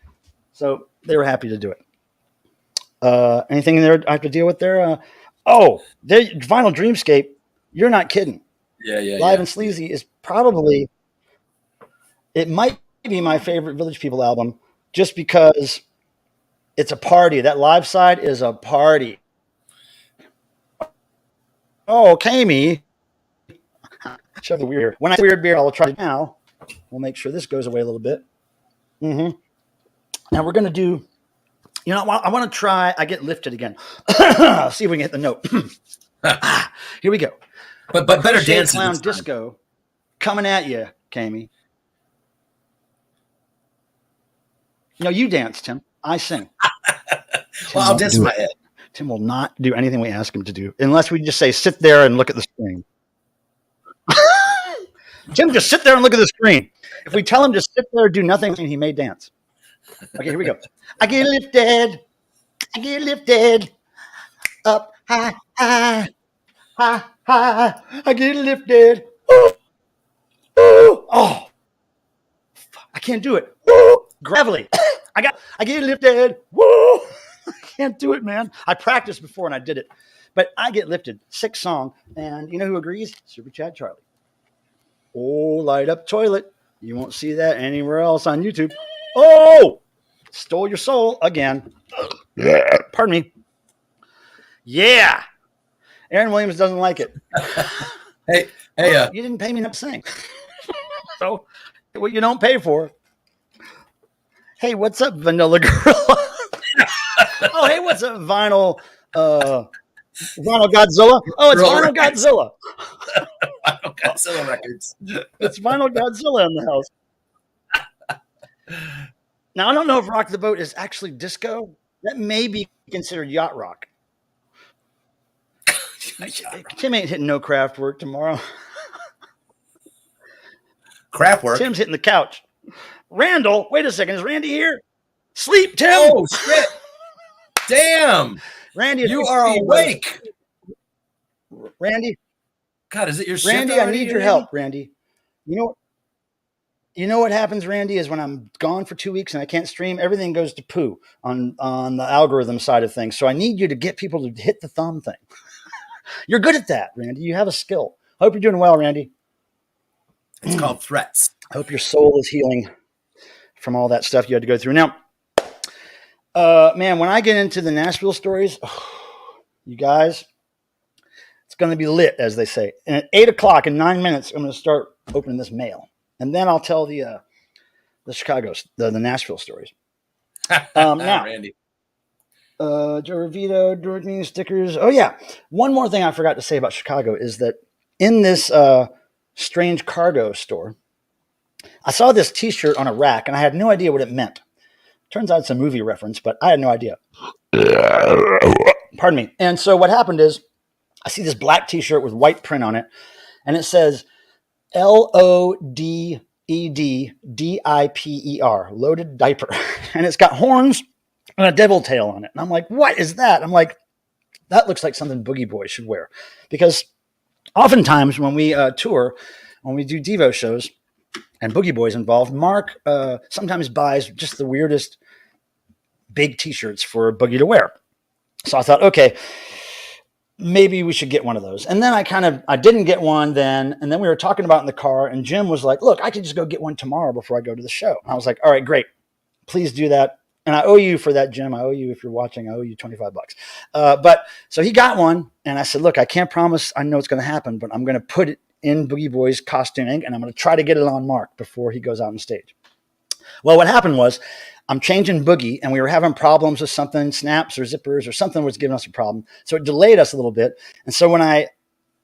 So they were happy to do it. Anything there I have to deal with there? The Vinyl Dreamscape. You're not kidding. Yeah. Live and Sleazy is probably, it might be my favorite Village People album just because it's a party. That live side is a party. Oh, Kami. Shove the weird. When I weird beer, I'll try it now. We'll make sure this goes away a little bit. Mm-hmm. Now we're going to do, I want to try, I get lifted again. See if we can hit the note. Here we go. But better dance. Clown disco coming at you, Kami. No, you dance, Tim. I sing. Well, I'll dance my head. Tim will not do anything we ask him to do unless we just say, sit there and look at the screen. Tim, just sit there and look at the screen. If we tell him to sit there and do nothing, he may dance. Okay, here we go. I get lifted up high, high, high, high. I get lifted. Ooh, ooh, oh, I can't do it. Woo, gravelly. I get lifted. Woo, I can't do it, man. I practiced before and I did it, but I get lifted. Sick song, and you know who agrees? Super Chad Charlie. Oh, light up toilet. You won't see that anywhere else on YouTube. Oh, stole your soul again. Pardon me. Yeah. Aaron Williams doesn't like it. Hey, you didn't pay me enough to sing. So, what you don't pay for. Hey, what's up, Vanilla Girl? Oh, hey, what's up, Vinyl Godzilla? Oh, it's Vinyl Godzilla. Vinyl Godzilla records. It's Vinyl Godzilla in the house. Now, I don't know if Rock the Boat is actually disco. That may be considered yacht rock. Tim ain't hitting no craft work tomorrow. Craft work? Tim's hitting the couch. Randall, wait a second. Is Randy here? Sleep, Tim. Oh, shit. Damn. Randy, you are awake. Randy. God, is it your shift? Randy, I need your help, Randy. You know what happens, Randy, is when I'm gone for 2 weeks and I can't stream, everything goes to poo on the algorithm side of things. So I need you to get people to hit the thumb thing. You're good at that, Randy. You have a skill. I hope you're doing well, Randy. It's called threats. I hope your soul is healing from all that stuff you had to go through. Now, man, when I get into the Nashville stories, you guys, it's going to be lit, as they say. And at 8 o'clock in 9 minutes, I'm going to start opening this mail. And then I'll tell the Nashville stories. Now, Randy. Joe Revito, Dorothy stickers. Oh, yeah. One more thing I forgot to say about Chicago is that in this strange cargo store, I saw this T-shirt on a rack, and I had no idea what it meant. Turns out it's a movie reference, but I had no idea. Pardon me. And so what happened is I see this black T-shirt with white print on it, and it says LODED DIPER, loaded diaper. And it's got horns and a devil tail on it. And I'm like, what is that? I'm like, that looks like something Boogie Boys should wear. Because oftentimes when we tour, when we do DEVO shows and Boogie Boys involved, Mark sometimes buys just the weirdest big T-shirts for Boogie to wear. So I thought, okay, maybe we should get one of those. And then I didn't get one then. And then we were talking about it in the car, and Jim was like, look, I could just go get one tomorrow before I go to the show. And I was like, all right, great. Please do that. And I owe you for that, Jim. I owe you, if you're watching, I owe you $25. But so he got one, and I said, look, I can't promise I know it's going to happen, but I'm going to put it in Boogie Boys costuming, and I'm going to try to get it on Mark before he goes out on stage. Well, what happened was I'm changing Boogie and we were having problems with something, snaps or zippers or something was giving us a problem. So it delayed us a little bit. And so when I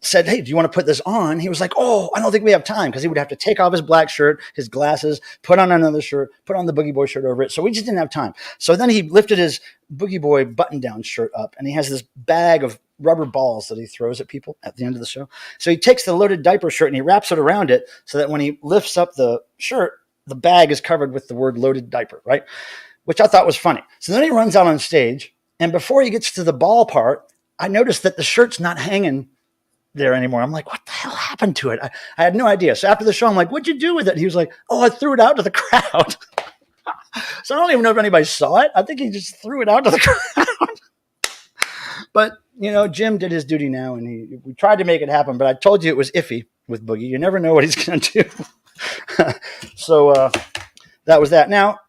said, hey, do you want to put this on? He was like, oh, I don't think we have time, because he would have to take off his black shirt, his glasses, put on another shirt, put on the Boogie Boy shirt over it. So we just didn't have time. So then he lifted his Boogie Boy button-down shirt up, and he has this bag of rubber balls that he throws at people at the end of the show. So he takes the loaded diaper shirt and he wraps it around it so that when he lifts up the shirt, the bag is covered with the word loaded diaper, right? Which I thought was funny. So then he runs out on stage, and before he gets to the ball part, I noticed that the shirt's not hanging there anymore. I'm like, what the hell happened to it? I had no idea. So after the show, I'm like, what'd you do with it? He was like, oh, I threw it out to the crowd. So I don't even know if anybody saw it. I think he just threw it out to the crowd. But, Jim did his duty now, and we tried to make it happen, but I told you it was iffy with Boogie. You never know what he's going to do. So that was that. Now,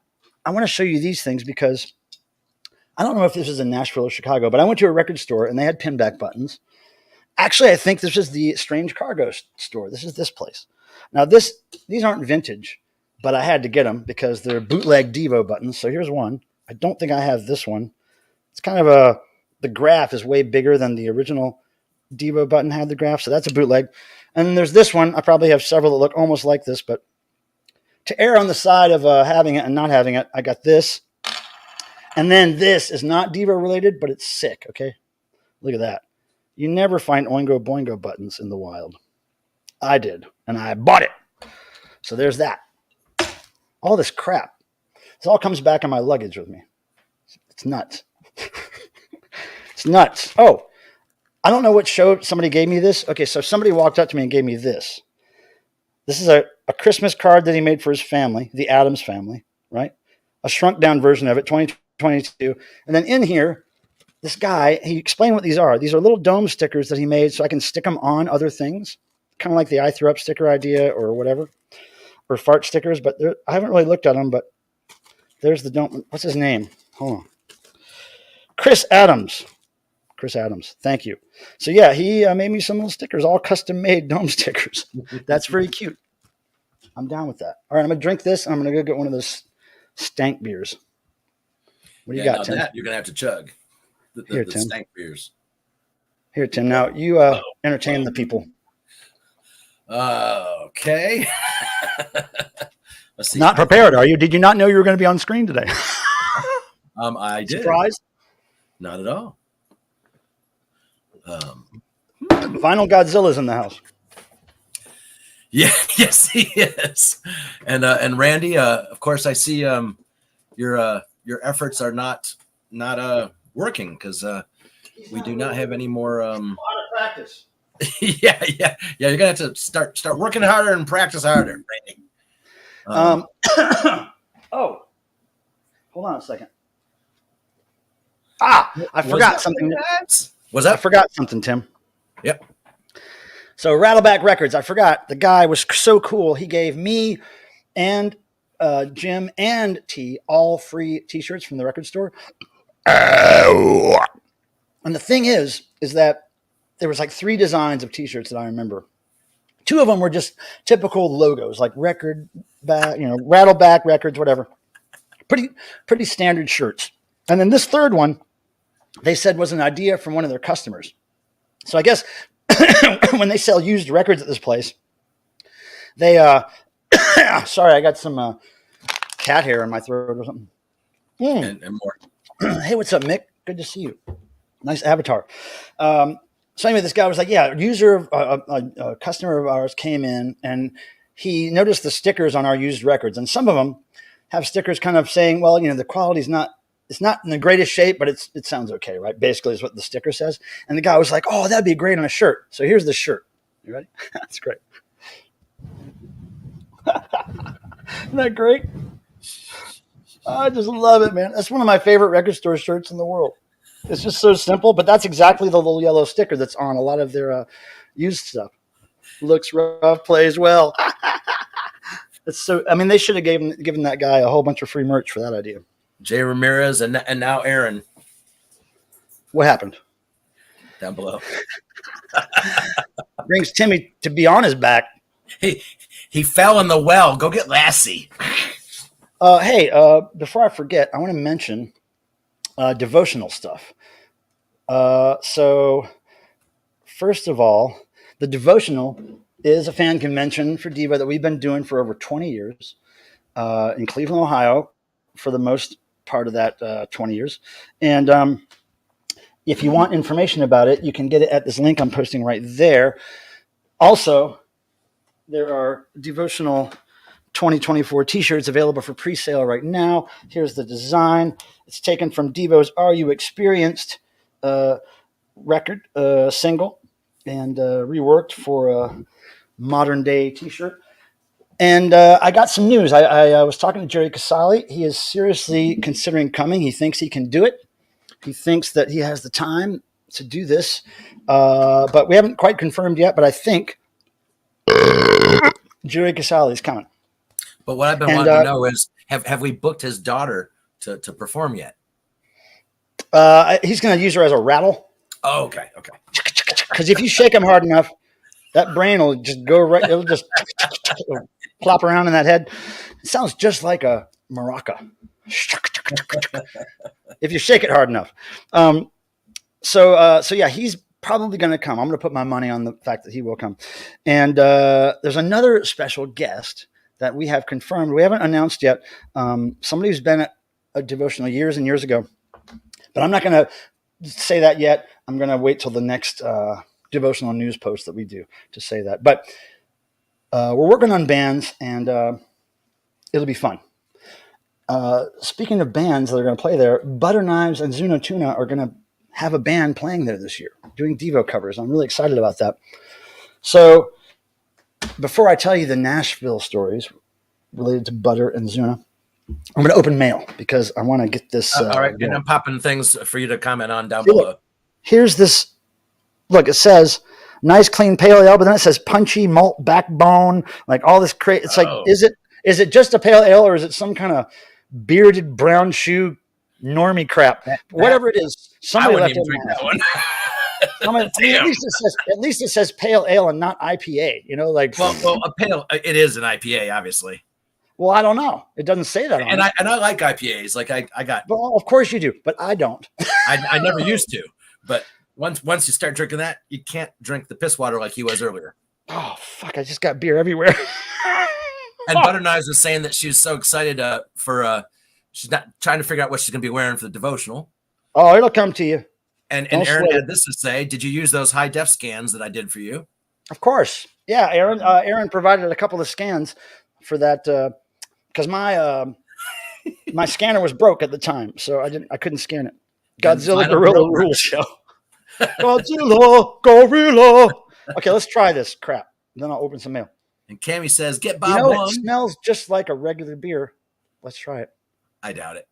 I want to show you these things because I don't know if this is in Nashville or Chicago, but I went to a record store, and they had pinback buttons. Actually, I think this is the Strange Cargo store. This is this place. Now, these aren't vintage, but I had to get them because they're bootleg DEVO buttons. So here's one. I don't think I have this one. It's kind of the graph is way bigger than the original DEVO button had the graph. So that's a bootleg. And then there's this one. I probably have several that look almost like this, but to err on the side of having it and not having it, I got this. And then this is not DEVO related, but it's sick. Okay. Look at that. You never find Oingo Boingo buttons in the wild. I did, and I bought it. So there's that. All this crap. This all comes back in my luggage with me. It's nuts. It's nuts. Oh, I don't know what show somebody gave me this. Okay, so somebody walked up to me and gave me this. This is a Christmas card that he made for his family, the Addams family, right? A shrunk down version of it, 2022. And then in here, this guy, he explained what these are. These are little dome stickers that he made so I can stick them on other things, kind of like the I threw up sticker idea or whatever, or fart stickers. But I haven't really looked at them, but there's the dome. What's his name? Hold on. Chris Adams. Chris Adams. Thank you. So, yeah, he made me some little stickers, all custom-made dome stickers. That's very cute. I'm down with that. All right, I'm going to drink this, and I'm going to go get one of those stank beers. What do you got, Tim? That you're going to have to chug. Here, the Tim. stank beers. Here, Tim. Now you entertain the people. Okay. Let's see. Not prepared, are you? Did you not know you were going to be on screen today? I did. Surprise? Not at all. Vinyl Godzilla's in the house. Yeah. Yes, he is. And Randy, of course, I see your efforts are not working because we do not have any more. A lot of practice. Yeah. You're gonna have to start working harder and practice harder, Randy. Oh, hold on a second. I forgot something. Was that? I forgot something, Tim. Yep. So Rattleback Records. I forgot. The guy was so cool. He gave me and Jim and T all free T-shirts from the record store. And the thing is that there was like 3 designs of T-shirts that I remember. 2 of them were just typical logos, like record back, Rattleback Records, whatever. Pretty standard shirts. And then this third one, they said was an idea from one of their customers. So I guess when they sell used records at this place, they sorry, I got some cat hair in my throat or something. And more. Hey, what's up, Mick? Good to see you. Nice avatar. So anyway, this guy was like, yeah, a customer of ours came in and he noticed the stickers on our used records. And some of them have stickers kind of saying, well, the quality's it's not in the greatest shape, but it sounds okay, right? Basically is what the sticker says. And the guy was like, oh, that'd be great on a shirt. So here's the shirt. You ready? That's great. Isn't that great? I just love it, man. That's one of my favorite record store shirts in the world. It's just so simple, but that's exactly the little yellow sticker that's on a lot of their used stuff. Looks rough, plays well. It's so. I mean, they should have given that guy a whole bunch of free merch for that idea. Jay Ramirez and now Aaron. What happened? Down below. Brings Timmy to be on his back. He fell in the well. Go get Lassie. Hey, before I forget, I want to mention devotional stuff. So first of all, the devotional is a fan convention for DEVO that we've been doing for over 20 years in Cleveland, Ohio, for the most part of that 20 years. And if you want information about it, you can get it at this link I'm posting right there. Also, there are devotional 2024 t-shirts available for pre-sale right now. Here's the design. It's taken from Devo's Are You Experienced record single and reworked for a modern day t-shirt. And I got some news. I was talking to Jerry Casale. He is seriously considering coming. He thinks he can do it. He thinks that he has the time to do this. But we haven't quite confirmed yet, but I think Jerry Casale is coming. But what I've been wanting to know is, have we booked his daughter to perform yet? He's going to use her as a rattle. Oh, okay. Because if you shake him hard enough, that brain will just go right. It'll just plop around in that head. It sounds just like a maraca. If you shake it hard enough. So yeah, he's probably going to come. I'm going to put my money on the fact that he will come. And there's another special guest that we have confirmed. We haven't announced yet. Somebody who's been at a devotional years and years ago, but I'm not going to say that yet. I'm going to wait till the next devotional news post that we do to say that. But we're working on bands, and it'll be fun. Speaking of bands that are going to play there, Butter Knives and Zuno Tuna are going to have a band playing there this year, doing DEVO covers. I'm really excited about that. So before I tell you the Nashville stories related to Butter and Zuna, I'm going to open mail because I want to get this. All right, and I'm popping things for you to comment on down below. Here's this. Look, it says nice, clean pale ale, but then it says punchy malt backbone, like all this crazy. It's like, is it just a pale ale, or is it some kind of bearded brown shoe normie crap? Whatever it is, somebody left it in that one. At least it says pale ale and not IPA. You know, like well, a pale. It is an IPA, obviously. Well, I don't know. It doesn't say that. And I like IPAs. Like I got. Well, of course you do, but I don't. I never used to, but once you start drinking that, you can't drink the piss water like he was earlier. Oh fuck! I just got beer everywhere. And Butter Knives was saying that she was so excited for she's not trying to figure out what she's gonna be wearing for the devotional. Oh, it'll come to you. And Aaron had this to say: did you use those high def scans that I did for you? Of course, yeah. Aaron provided a couple of scans for that because my scanner was broke at the time, so I couldn't scan it. Godzilla Gorilla Rule Show. Godzilla Gorilla. Okay, let's try this crap. Then I'll open some mail. And Cammy says, "Get Bob one." It smells just like a regular beer. Let's try it. I doubt it.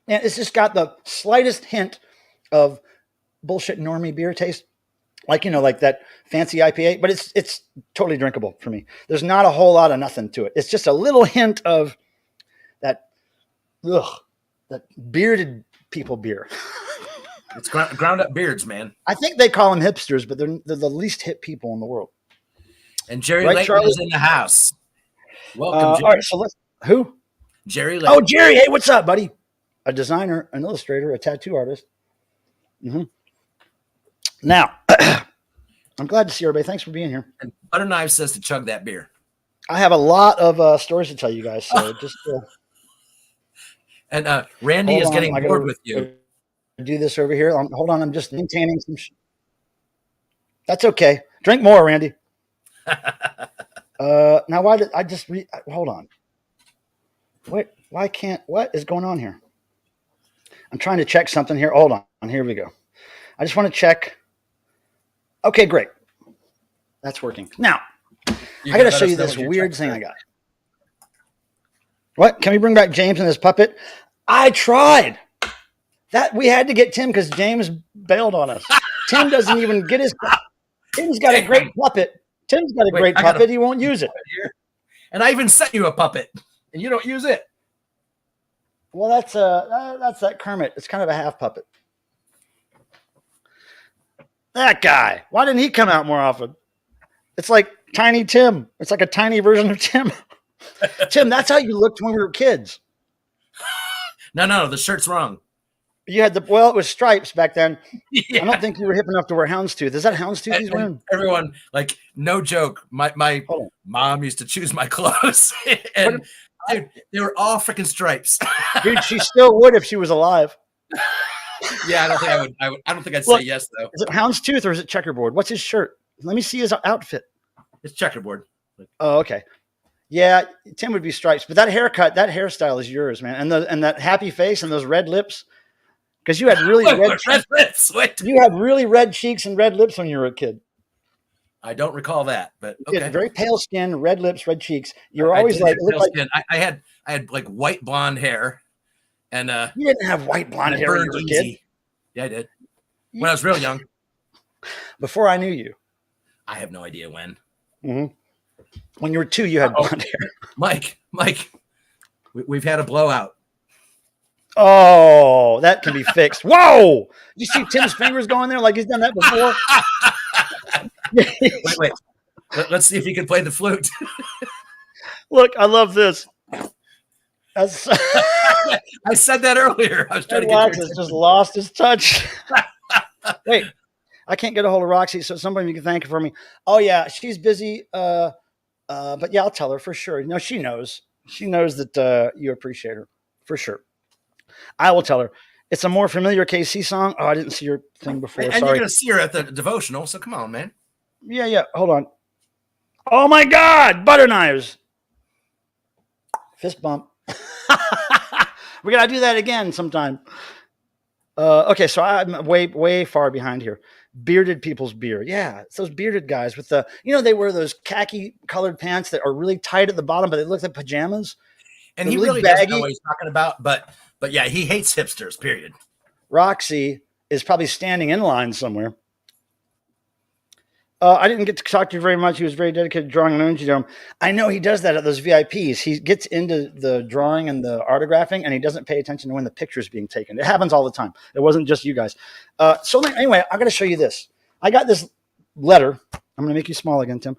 And it's just got the slightest hint of bullshit normie beer taste, like like that fancy IPA. But it's totally drinkable for me. There's not a whole lot of nothing to it. It's just a little hint of that bearded people beer. It's ground up beards, man. I think they call them hipsters, but they're the least hip people in the world. And Jerry Layton is in the house. Welcome, Jerry. All right, so who? Jerry Layton. Oh, Jerry. Hey, what's up, buddy? A designer, an illustrator, a tattoo artist. Mm-hmm. Now, I'm glad to see everybody. Thanks for being here. And Butter Knife says to chug that beer. I have a lot of stories to tell you guys, so just... and Randy is getting bored with you. Do this over here. Hold on. I'm just maintaining some. That's okay. Drink more, Randy. Now, why did I just hold on? Wait, why can't? What is going on here? I'm trying to check something here. Hold on. Here we go. I just want to check. Okay, great. That's working. Now, I got to show you this weird thing I got. What? Can we bring back James and his puppet? I tried. That we had to get Tim because James bailed on us. Tim doesn't even get his. Tim's got a great puppet. Tim's got a great puppet. He won't use it. And I even sent you a puppet, and you don't use it. Well, that's that Kermit. It's kind of a half puppet. That guy. Why didn't he come out more often? It's like Tiny Tim. It's like a tiny version of Tim. Tim, that's how you looked when we were kids. No, the shirt's wrong. You had it was stripes back then. Yeah. I don't think you were hip enough to wear houndstooth. Is that houndstooth he's wearing? Everyone, like, no joke. My mom used to choose my clothes, and dude, they were all freaking stripes. Dude, she still would if she was alive. Yeah, I don't think I would. I don't think I'd say yes though. Is it houndstooth or is it checkerboard? What's his shirt? Let me see his outfit. It's checkerboard. Oh, okay. Yeah, Tim would be stripes, but that haircut, that hairstyle is yours, man. And that happy face and those red lips. Because you had really red lips. Wait. You had really red cheeks and red lips when you were a kid. I don't recall that, but okay. Yeah, very pale skin, red lips, red cheeks. You were always like, I had like white blonde hair, and you didn't have white blonde hair when you were a kid. Yeah, I did. When I was real young. Before I knew you. I have no idea when. Mm-hmm. When you were 2, you had blonde hair. Mike, we've had a blowout. Oh, that can be fixed. Whoa! You see Tim's fingers going there like he's done that before? Wait. Let's see if he can play the flute. Look, I love this. I said that earlier. I was trying to get Roxy just lost his touch. Wait, I can't get a hold of Roxy, so somebody can thank her for me. Oh yeah, she's busy. But yeah, I'll tell her for sure. No, she knows. She knows that you appreciate her for sure. I will tell her. It's a more familiar KC song. Oh, I didn't see your thing before. And sorry. you're going to see her at the devotional, so come on, man. Yeah. Hold on. Oh, my God. Butter knives. Fist bump. We got to do that again sometime. Okay, so I'm way far behind here. Bearded people's beer. Yeah, it's those bearded guys with they wear those khaki colored pants that are really tight at the bottom, but they look like pajamas. And he really doesn't know what he's talking about, but yeah, he hates hipsters, period. Roxy is probably standing in line somewhere. I didn't get to talk to you very much. He was very dedicated to drawing an energy dome. I know he does that at those VIPs. He gets into the drawing and the autographing, and he doesn't pay attention to when the picture's being taken. It happens all the time. It wasn't just you guys. So anyway, I'm going to show you this. I got this letter. I'm going to make you small again, Tim.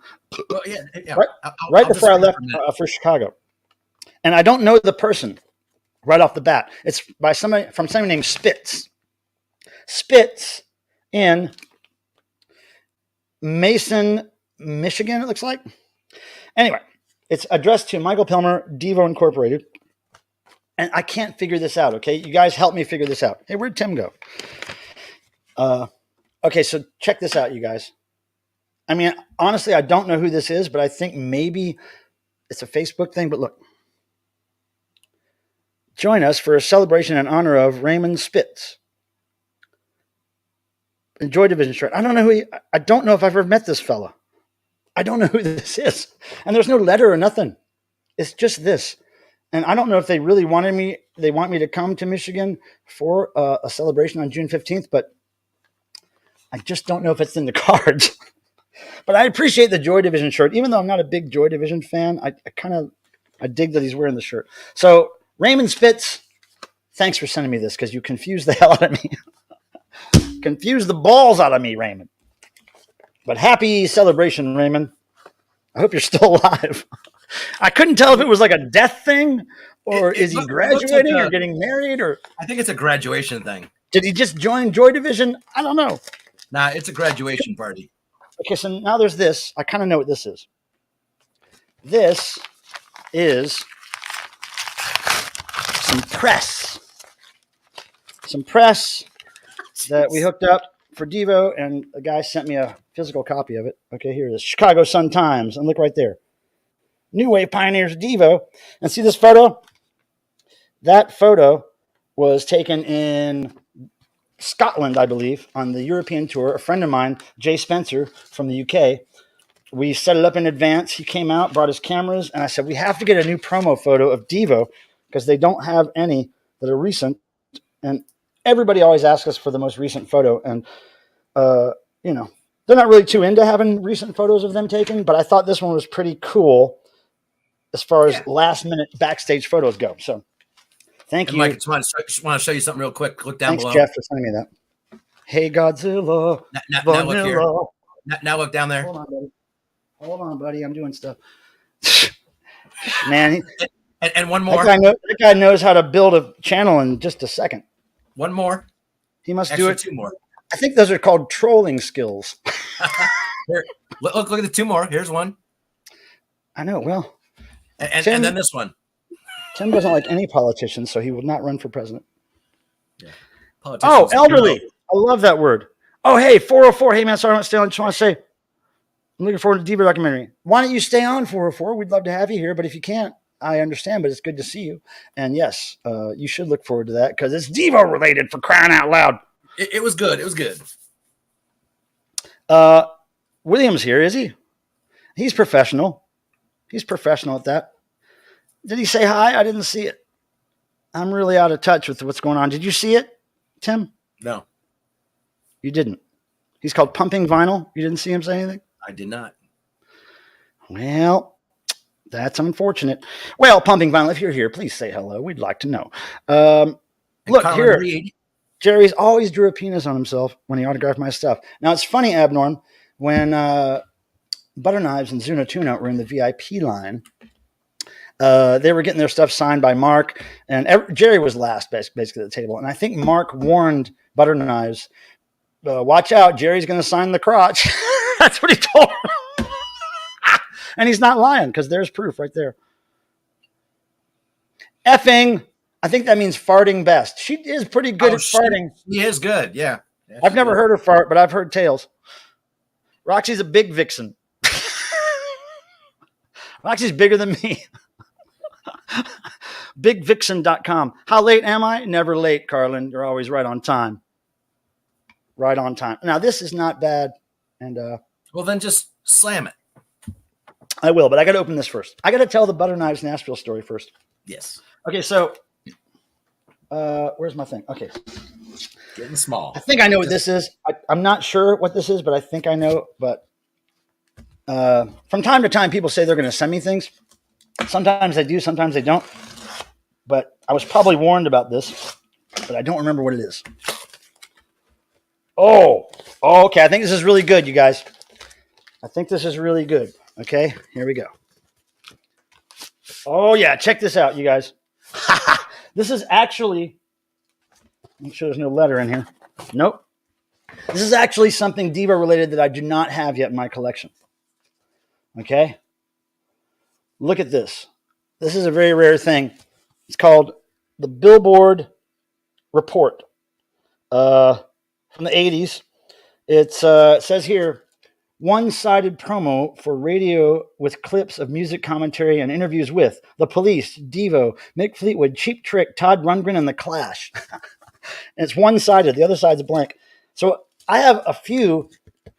Well, yeah. Right before I left for Chicago. And I don't know the person right off the bat. It's by somebody named Spitz. Spitz in Mason, Michigan, it looks like. Anyway, it's addressed to Michael Pilmer, DEVO Incorporated. And I can't figure this out, okay? You guys help me figure this out. Hey, where'd Tim go? Okay, so check this out, you guys. I mean, honestly, I don't know who this is, but I think maybe it's a Facebook thing. But look. Join us for a celebration in honor of Raymond Spitz. Joy Division shirt. I don't know I don't know if I've ever met this fella. I don't know who this is. And there's no letter or nothing. It's just this. And I don't know if they really want me to come to Michigan for a celebration on June 15th, but I just don't know if it's in the cards. But I appreciate the Joy Division shirt. Even though I'm not a big Joy Division fan, I dig that he's wearing the shirt. So Raymond Spitz, thanks for sending me this because you confused the hell out of me. Confused the balls out of me, Raymond. But happy celebration, Raymond. I hope you're still alive. I couldn't tell if it was like a death thing or is he graduating or getting married or. I think it's a graduation thing. Did he just join Joy Division? I don't know. Nah, it's a graduation party. Okay, so now there's this. I kind of know what this is. This is some press that we hooked up for DEVO, and a guy sent me a physical copy of it. Okay, here it is. Chicago Sun-Times, and look right there. New Wave Pioneers DEVO. And see this photo? That photo was taken in Scotland, I believe, on the European tour. A friend of mine, Jay Spencer from the UK, we set it up in advance. He came out, brought his cameras, and I said, we have to get a new promo photo of DEVO because they don't have any that are recent. And everybody always asks us for the most recent photo. And, they're not really too into having recent photos of them taken, but I thought this one was pretty cool as far as last-minute backstage photos go. So thank you. Mike, I just want to show you something real quick. Look down below. Thanks, Jeff, for sending me that. Hey, Godzilla. Now look here. Now look down there. Hold on, buddy. I'm doing stuff. Man, And one more. that guy knows how to build a channel in just a second. One more. He must Actually, do it. 2 more. I think those are called trolling skills. Here, look at the 2 more. Here's one. I know. Well, And then this one. Tim doesn't like any politicians, so he will not run for president. Yeah. Oh, elderly. I love that word. Oh, hey, 404. Hey, man, sorry I don't stay on. I just want to say, I'm looking forward to the DEVO documentary. Why don't you stay on 404? We'd love to have you here, but if you can't, I understand, but it's good to see you. And yes, you should look forward to that because it's DEVO related, for crying out loud. It was good. It was good. William's here, is he? He's professional. He's professional at that. Did he say hi? I didn't see it. I'm really out of touch with what's going on. Did you see it, Tim? No. You didn't. He's called Pumping Vinyl. You didn't see him say anything? I did not. Well, that's unfortunate. Well, Pumping Vinyl, if you're here, please say hello. We'd like to know. Look, Colin here. Reed. Jerry's always drew a penis on himself when he autographed my stuff. Now, it's funny, Abnorm, when Butter Knives and Zuno Tuna were in the VIP line, they were getting their stuff signed by Mark, and Jerry was last, basically, at the table. And I think Mark warned Butter Knives, watch out, Jerry's going to sign the crotch. That's what he told him. And he's not lying, because there's proof right there. Effing. I think that means farting best. She is pretty good at farting. She is good, yeah. I've never heard her fart, but I've heard tales. Roxy's a big vixen. Roxy's bigger than me. BigVixen.com. How late am I? Never late, Carlin. You're always right on time. Right on time. Now, this is not bad. And well, then just slam it. I will, but I got to open this first. I got to tell the Butter Knives Nashville story first. Yes. Okay, so where's my thing? Okay. Getting small. I think I know what this is. I'm not sure what this is, but I think I know. But from time to time, people say they're going to send me things. Sometimes they do, sometimes they don't. But I was probably warned about this, but I don't remember what it is. Oh, okay. I think this is really good, you guys. I think this is really good. Okay, here we go. Oh, yeah. Check this out, you guys. This is actually, make sure there's no letter in here. Nope. This is actually something DEVO related that I do not have yet in my collection. Okay. Look at this. This is a very rare thing. It's called the Billboard Report from the 80s. It says here, one-sided promo for radio with clips of music commentary and interviews with The Police, DEVO, Mick Fleetwood, Cheap Trick, Todd Rundgren, and The Clash. And it's one-sided. The other side's blank. So I have a few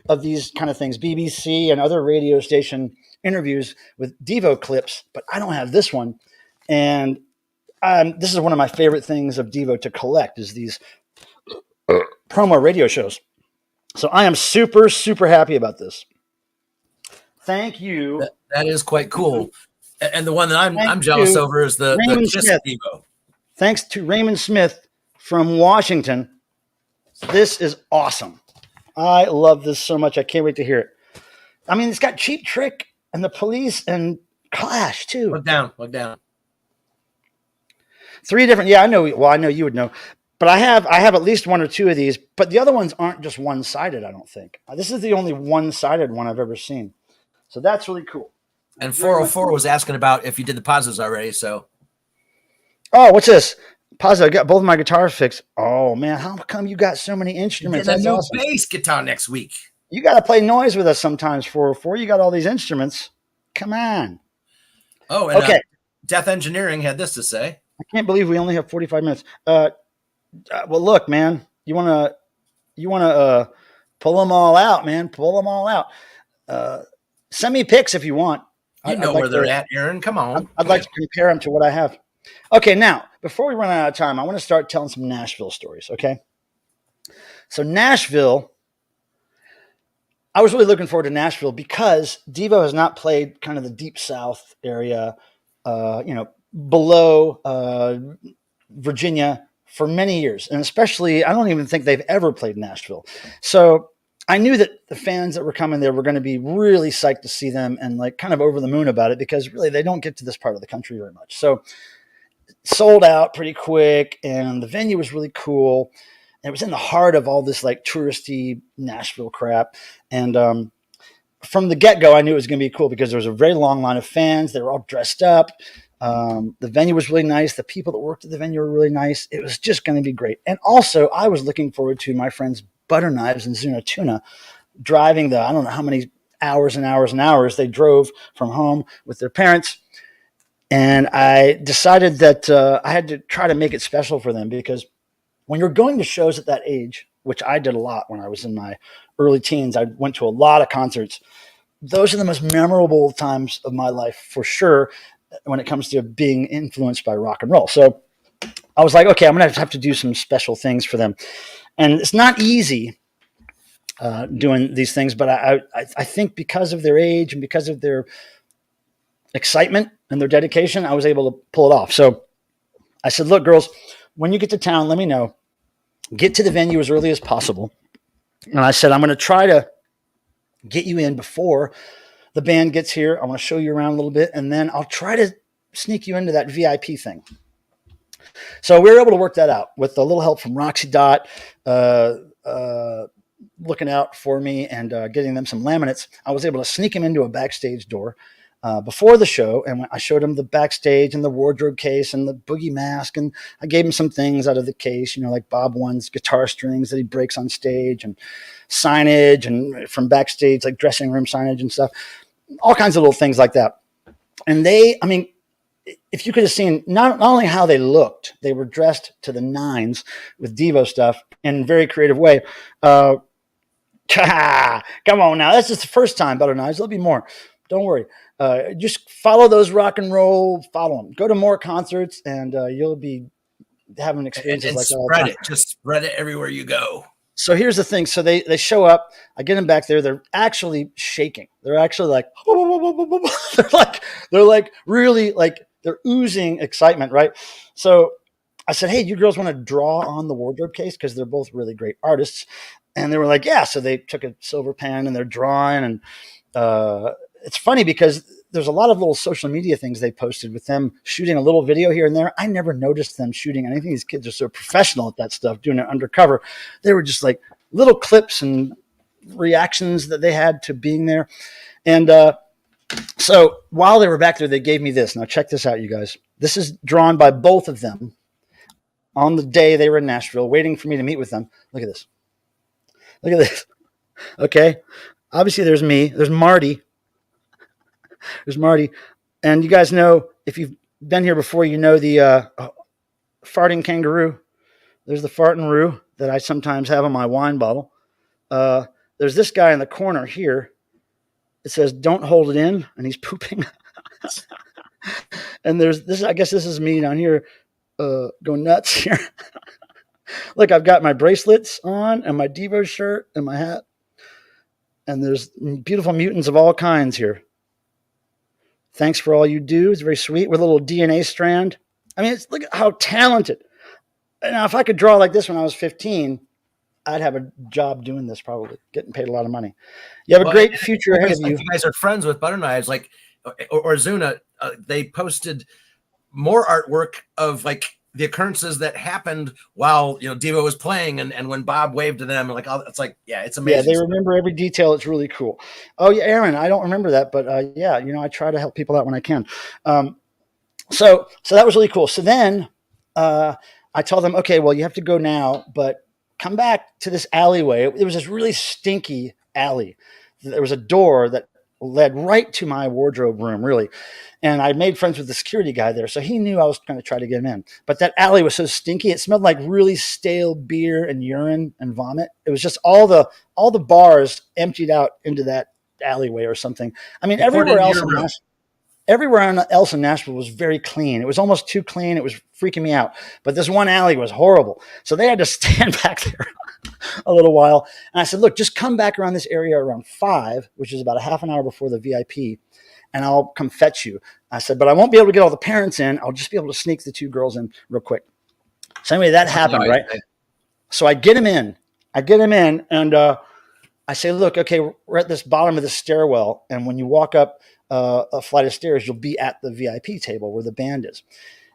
of these kind of things, BBC and other radio station interviews with DEVO clips, but I don't have this one. And this is one of my favorite things of DEVO to collect is these promo radio shows. So I am super, super happy about this. Thank you. That is quite cool. And the one that I'm jealous over is the Kiss DEVO. Thanks to Raymond Smith from Washington. This is awesome. I love this so much. I can't wait to hear it. I mean, it's got Cheap Trick and The Police and Clash too. Look down. 3 different. Yeah, I know. Well, I know you would know. But I have at least 1 or 2 of these, but the other ones aren't just one-sided, I don't think. This is the only one-sided one I've ever seen. So that's really cool. And 404 was asking about if you did the positives already, so. Oh, what's this? Positive, I got both of my guitars fixed. Oh, man, how come you got so many instruments? That's a new awesome. bass guitar next week. You got to play noise with us sometimes, 404. You got all these instruments. Come on. Oh, and okay. Death Engineering had this to say. I can't believe we only have 45 minutes. Well, look, man, you want to pull them all out, man. Pull them all out. Send me pics if you want. You know where they're at, Aaron. Come on. I'd like to compare them to what I have. Okay, now, before we run out of time, I want to start telling some Nashville stories, okay? So Nashville, I was really looking forward to Nashville because DEVO has not played kind of the Deep South area, below Virginia for many years. And especially, I don't even think they've ever played Nashville. So I knew that the fans that were coming there were going to be really psyched to see them and like kind of over the moon about it, because really they don't get to this part of the country very much. So sold out pretty quick, and the venue was really cool. And it was in the heart of all this like touristy Nashville crap. And from the get-go, I knew it was going to be cool because there was a very long line of fans. They were all dressed up. The venue was really nice. The people that worked at the venue were really nice. It was just going to be great. And also, I was looking forward to my friends Butter Knives and Zuna Tuna driving I don't know how many hours and hours and hours they drove from home with their parents. And I decided that I had to try to make it special for them, because when you're going to shows at that age, which I did a lot when I was in my early teens, I went to a lot of concerts. Those are the most memorable times of my life for sure when it comes to being influenced by rock and roll. So I was like, okay, I'm going to have to do some special things for them. And it's not easy doing these things, but I think because of their age and because of their excitement and their dedication, I was able to pull it off. So I said, look, girls, when you get to town, let me know. Get to the venue as early as possible. And I said, I'm going to try to get you in before the band gets here. I want to show you around a little bit, and then I'll try to sneak you into that VIP thing. So we were able to work that out with a little help from Roxy Dot, looking out for me and getting them some laminates. I was able to sneak him into a backstage door before the show, and I showed him the backstage and the wardrobe case and the boogie mask, and I gave him some things out of the case, like Bob One's guitar strings that he breaks on stage, and signage, and from backstage, like dressing room signage and stuff, all kinds of little things like that. And if you could have seen not only how they looked, they were dressed to the nines with DEVO stuff in a very creative way. Come on now, that's just the first time, Butter Knives. There'll be more. Don't worry. Just follow those rock and roll. Follow them. Go to more concerts, and you'll be having experiences like that all the time. Just spread it everywhere you go. So here's the thing. So they show up. I get them back there. They're actually shaking. They're actually like, they're like really like they're oozing excitement, right? So I said, hey, you girls want to draw on the wardrobe case? Because they're both really great artists. And they were like, yeah. So they took a silver pen and they're drawing. And it's funny because there's a lot of little social media things they posted with them shooting a little video here and there. I never noticed them shooting anything. These kids are so professional at that stuff, doing it undercover. They were just like little clips and reactions that they had to being there. And so while they were back there, they gave me this. Now check this out, you guys. This is drawn by both of them on the day they were in Nashville, waiting for me to meet with them. Look at this. Look at this. Okay. Obviously there's me. There's Marty. There's Marty. And you guys know, if you've been here before, you know the farting kangaroo. There's the farting roo that I sometimes have on my wine bottle. There's this guy in the corner here. It says, don't hold it in. And he's pooping. And there's this, I guess this is me down here going nuts here. Look, I've got my bracelets on and my DEVO shirt and my hat. And there's beautiful mutants of all kinds here. Thanks for all you do. It's very sweet with a little DNA strand. I mean, look at how talented. Now, if I could draw like this when I was 15, I'd have a job doing this, probably getting paid a lot of money. You have a great future ahead of you. If you guys are friends with Butter Knives, like, or Zuna, they posted more artwork of like the occurrences that happened while DEVO was playing, and when Bob waved to them, and like it's like, yeah, it's amazing. Yeah, they remember every detail. It's really cool. Oh yeah, Aaron, I don't remember that, but yeah, I try to help people out when I can. So that was really cool. So then I told them, okay, well, you have to go now, but come back to this alleyway. It was this really stinky alley. There was a door that led right to my wardrobe room, really. And I made friends with the security guy there, so he knew I was going to try to get him in. But that alley was so stinky; it smelled like really stale beer and urine and vomit. It was just all the bars emptied out into that alleyway or something. I mean, everywhere else in Nashville was very clean. It was almost too clean. It was freaking me out. But this one alley was horrible. So they had to stand back there a little while. And I said, look, just come back around this area around 5, which is about a half an hour before the VIP, and I'll come fetch you. I said, but I won't be able to get all the parents in. I'll just be able to sneak the 2 girls in real quick. So anyway, that happened, right? So I get him in. And I say, look, okay, we're at this bottom of the stairwell, and when you walk up a flight of stairs, you'll be at the VIP table where the band is.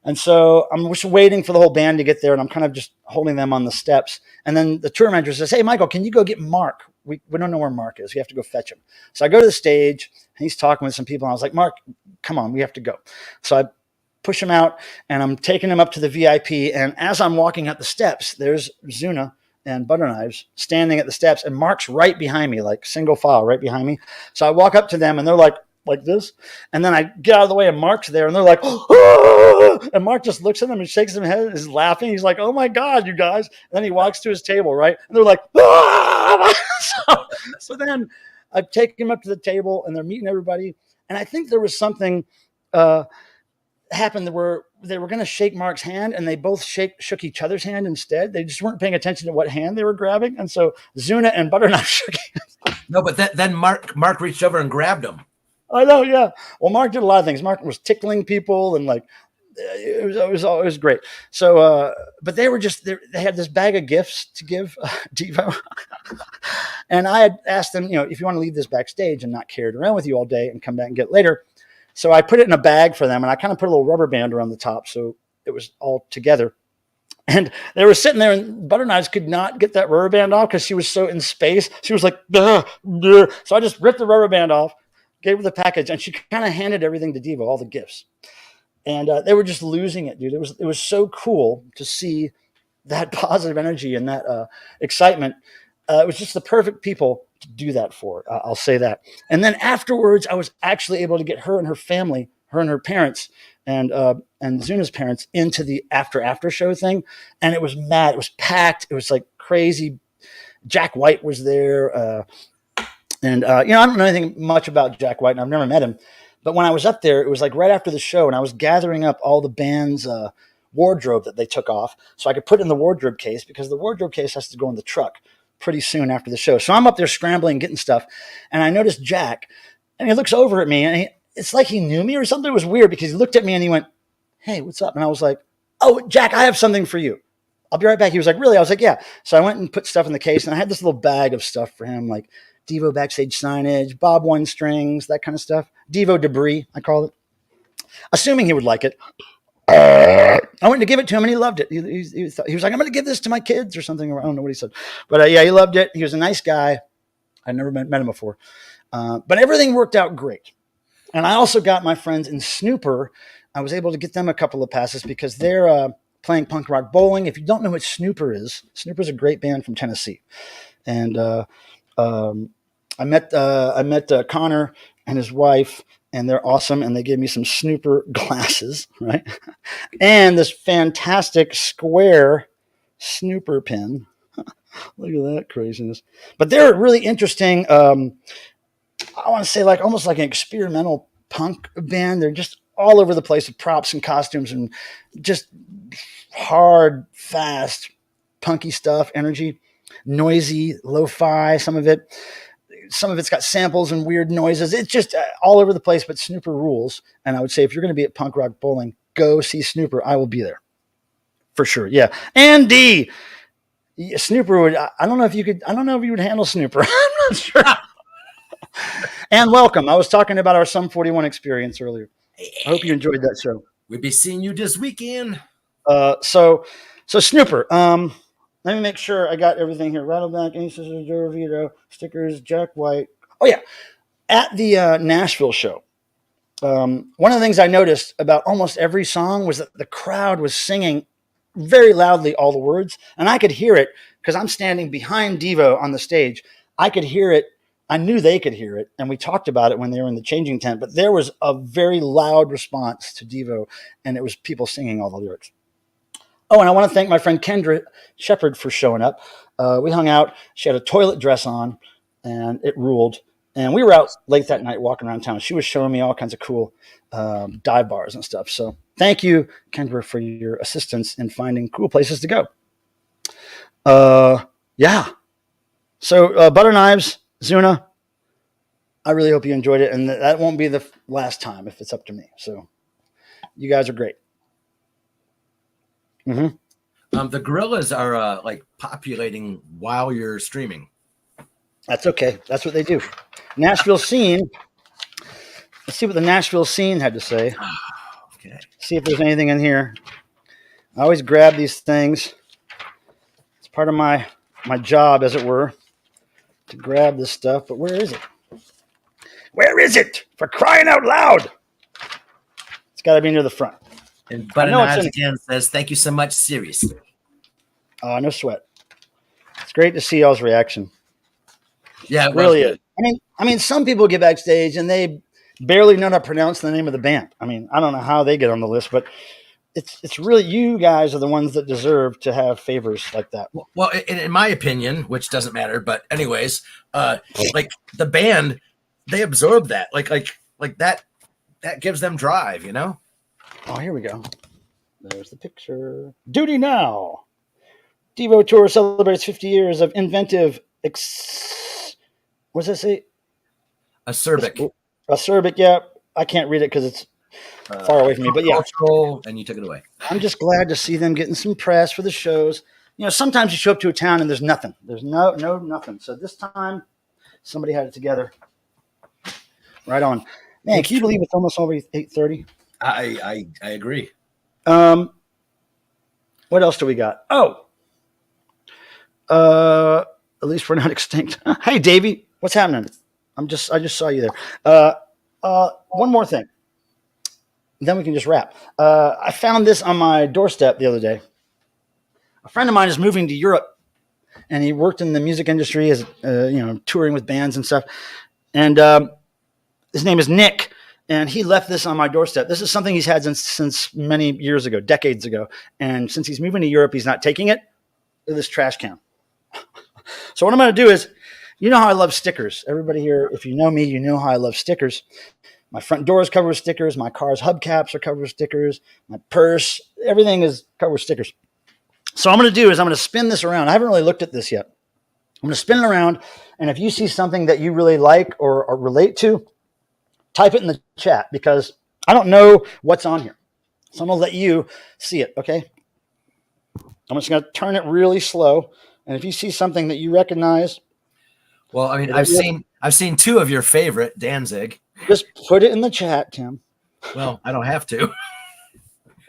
And so I'm just waiting for the whole band to get there, and I'm kind of just holding them on the steps. And then the tour manager says, hey, Michael, can you go get Mark? We don't know where Mark is. We have to go fetch him. So I go to the stage, and he's talking with some people, and I was like, Mark, come on, we have to go. So I push him out, and I'm taking him up to the VIP. And as I'm walking up the steps, there's Zuna and Butter Knives standing at the steps, and Mark's right behind me, like single file right behind me. So I walk up to them, and they're like this. And then I get out of the way, and Mark's there, and they're like, oh! And Mark just looks at them and shakes his head and is laughing. He's like, oh my God, you guys. And then he walks to his table, right? And they're like, ah! So then I take him up to the table, and they're meeting everybody. And I think there was something happened where they were going to shake Mark's hand, and they both shook each other's hand instead. They just weren't paying attention to what hand they were grabbing. And so Zuna and Butternut shook hands. No, but then Mark reached over and grabbed him. I know, yeah. Well, Mark did a lot of things. Mark was tickling people, and like it was great. So, but they were just they had this bag of gifts to give Devo, and I had asked them, if you want to leave this backstage and not carry it around with you all day and come back and get it later. So I put it in a bag for them, and I kind of put a little rubber band around the top, so it was all together. And they were sitting there, and Butter Knives could not get that rubber band off because she was so in space. She was like, duh, duh. So I just ripped the rubber band off, gave her the package, and she kind of handed everything to Devo, all the gifts. And they were just losing it, dude. It was so cool to see that positive energy and that excitement. It was just the perfect people to do that for. I'll say that. And then afterwards, I was actually able to get her and her family, her and her parents, and Zuna's parents into the after show thing. And it was mad. It was packed. It was like crazy. Jack White was there. And I don't know anything much about Jack White, and I've never met him. But when I was up there, it was like right after the show, and I was gathering up all the band's wardrobe that they took off so I could put in the wardrobe case, because the wardrobe case has to go in the truck pretty soon after the show. So I'm up there scrambling, getting stuff, and I noticed Jack, and he looks over at me, and it's like he knew me or something. It was weird because he looked at me and he went, hey, what's up? And I was like, oh, Jack, I have something for you. I'll be right back. He was like, really? I was like, yeah. So I went and put stuff in the case, and I had this little bag of stuff for him, like Devo backstage signage, Bob One strings, that kind of stuff. Devo debris, I call it. Assuming he would like it. I went to give it to him, and he loved it. He was like, I'm going to give this to my kids or something. I don't know what he said. But yeah, he loved it. He was a nice guy. I'd never met him before. But everything worked out great. And I also got my friends in Snooper. I was able to get them a couple of passes because they're playing punk rock bowling. If you don't know what Snooper is a great band from Tennessee. And I met Connor and his wife, and they're awesome. And they gave me some Snooper glasses, right? And this fantastic square Snooper pin. Look at that craziness. But they're really interesting. I want to say like almost like an experimental punk band. They're just all over the place with props and costumes and just hard, fast, punky stuff, energy, noisy, lo-fi, some of it's got samples and weird noises. It's just all over the place, but Snooper rules. And I would say if you're going to be at Punk Rock Bowling, go see Snooper. I will be there for sure. Yeah. Andy, Snooper would, I don't know if you would handle Snooper. I'm not sure. And welcome. I was talking about our Sum 41 experience earlier. I hope you enjoyed that show. We'll be seeing you this weekend. So Snooper. Let me make sure I got everything here. Rattleback, Aces, Joe Vito, stickers, Jack White. Oh yeah, at the Nashville show. One of the things I noticed about almost every song was that the crowd was singing very loudly all the words, and I could hear it because I'm standing behind Devo on the stage. I could hear it. I knew they could hear it, and we talked about it when they were in the changing tent, but there was a very loud response to Devo, and it was people singing all the lyrics. Oh, and I want to thank my friend Kendra Shepard for showing up. We hung out. She had a toilet dress on, and it ruled. And we were out late that night walking around town. She was showing me all kinds of cool dive bars and stuff. So thank you, Kendra, for your assistance in finding cool places to go. Yeah. So Butter Knives, Zuna, I really hope you enjoyed it. And that won't be the last time if it's up to me. So you guys are great. Mm-hmm. The gorillas are like populating while you're streaming. That's okay. That's what they do. Nashville scene. Let's see what the Nashville scene had to say. Okay. See if there's anything in here. I always grab these things. It's part of my job, as it were, to grab this stuff. But where is it? Where is it? For crying out loud! It's got to be near the front. And Buttonodge again says, "Thank you so much. Seriously." No sweat. It's great to see y'all's reaction. Yeah, it really is. I mean, some people get backstage and they barely know how to pronounce the name of the band. I mean, I don't know how they get on the list, but it's really, you guys are the ones that deserve to have favors like that. Well, in my opinion, which doesn't matter, but anyways, like the band, they absorb that, like that gives them drive, you know. Oh, here we go. There's the picture. Duty now. DEVO Tour celebrates 50 years of inventive. What does that say? Acerbic. Acerbic. Yeah, I can't read it because it's far away from me. But yeah, cultural, and you took it away. I'm just glad to see them getting some press for the shows. You know, sometimes you show up to a town and there's nothing. There's no nothing. So this time, somebody had it together. Right on. Man, can you believe it's almost over 8:30? I agree. What else do we got? Oh, at least we're not extinct. Hey, Davey, what's happening? I just saw you there. One more thing, then we can just wrap. I found this on my doorstep the other day. A friend of mine is moving to Europe, and he worked in the music industry as touring with bands and stuff. And his name is Nick. And he left this on my doorstep. This is something he's had since many years ago, decades ago. And since he's moving to Europe, he's not taking it. Look at this trash can. So what I'm going to do is, you know how I love stickers. Everybody here, if you know me, you know how I love stickers. My front door is covered with stickers. My car's hubcaps are covered with stickers. My purse, everything is covered with stickers. So what I'm going to do is I'm going to spin this around. I haven't really looked at this yet. I'm going to spin it around. And if you see something that you really like or relate to, type it in the chat because I don't know what's on here. So I'm going to let you see it, okay? I'm just going to turn it really slow. And if you see something that you recognize. Well, I mean, I've seen two of your favorite, Danzig. Just put it in the chat, Tim. Well, I don't have to.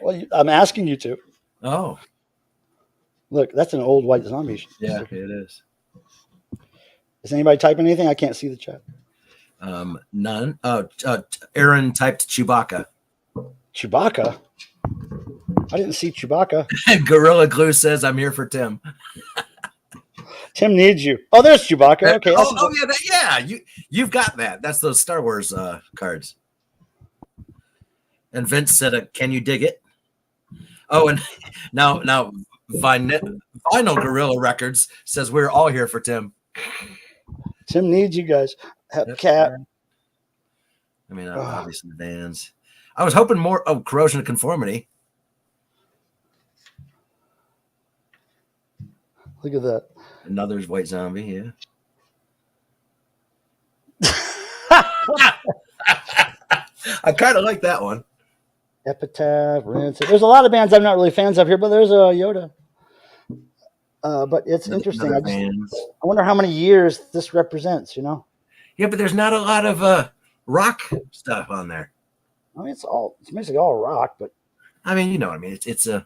Well, I'm asking you to. Oh. Look, that's an old White Zombie. Yeah, okay, it is. Is anybody typing anything? I can't see the chat. None. Aaron typed Chewbacca. Chewbacca? I didn't see Chewbacca. Gorilla Glue says, "I'm here for Tim." Tim needs you. Oh, there's Chewbacca. Okay. You've got that. That's those Star Wars cards. And Vince said, "Can you dig it?" Oh, and now Vinyl Gorilla Records says we're all here for Tim. Tim needs you guys. Cat. I mean, obviously the Vans. I was hoping more. Oh, Corrosion of Conformity. Look at that. Another White Zombie. Yeah. I kind of like that one. Epitaph, Rancid. There's a lot of bands I'm not really fans of here, but there's a Yoda. But it's interesting. I wonder how many years this represents, you know? Yeah, but there's not a lot of rock stuff on there. I mean, it's basically all rock, but I mean, you know what I mean. It's a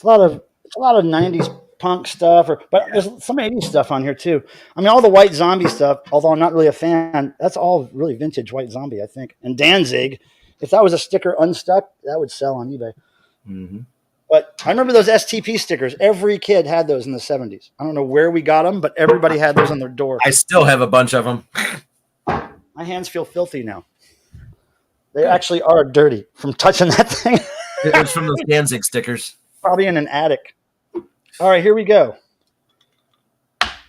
lot of 90s punk stuff, but there's some 80s stuff on here too. I mean, all the White Zombie stuff, although I'm not really a fan, that's all really vintage White Zombie, I think. And Danzig, if that was a sticker unstuck, that would sell on eBay. Mm-hmm. But I remember those STP stickers. Every kid had those in the 70s. I don't know where we got them, but everybody had those on their door. I still have a bunch of them. My hands feel filthy now. They actually are dirty from touching that thing. It was from those Danzig stickers. Probably in an attic. All right, here we go.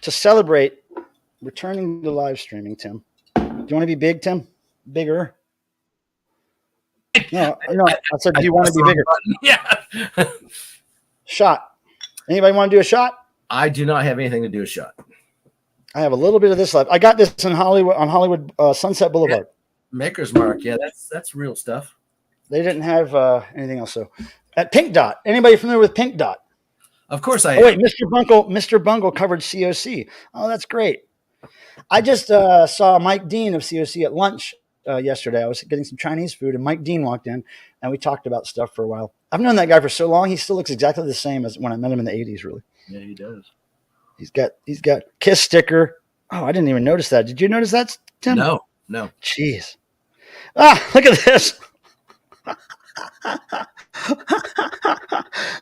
To celebrate returning to live streaming, Tim. Do you want to be big, Tim? Bigger? No. I said, do you want to be bigger? Yeah. Shot. Anybody want to do a shot? I do not have anything to do with shot. I have a little bit of this left. I got this in Hollywood Sunset Boulevard. Yeah. Maker's Mark. Yeah, that's real stuff. They didn't have anything else. So at Pink Dot. Anybody familiar with Pink Dot? Of course I am. Oh, wait, Mr. Bungle covered COC. Oh, that's great. I just saw Mike Dean of COC at lunch yesterday. I was getting some Chinese food, and Mike Dean walked in, and we talked about stuff for a while. I've known that guy for so long; he still looks exactly the same as when I met him in the '80s. Really, Yeah, he does. He's got Kiss sticker. Oh, I didn't even notice that. Did you notice that, Tim? No. Jeez. Ah, look at this.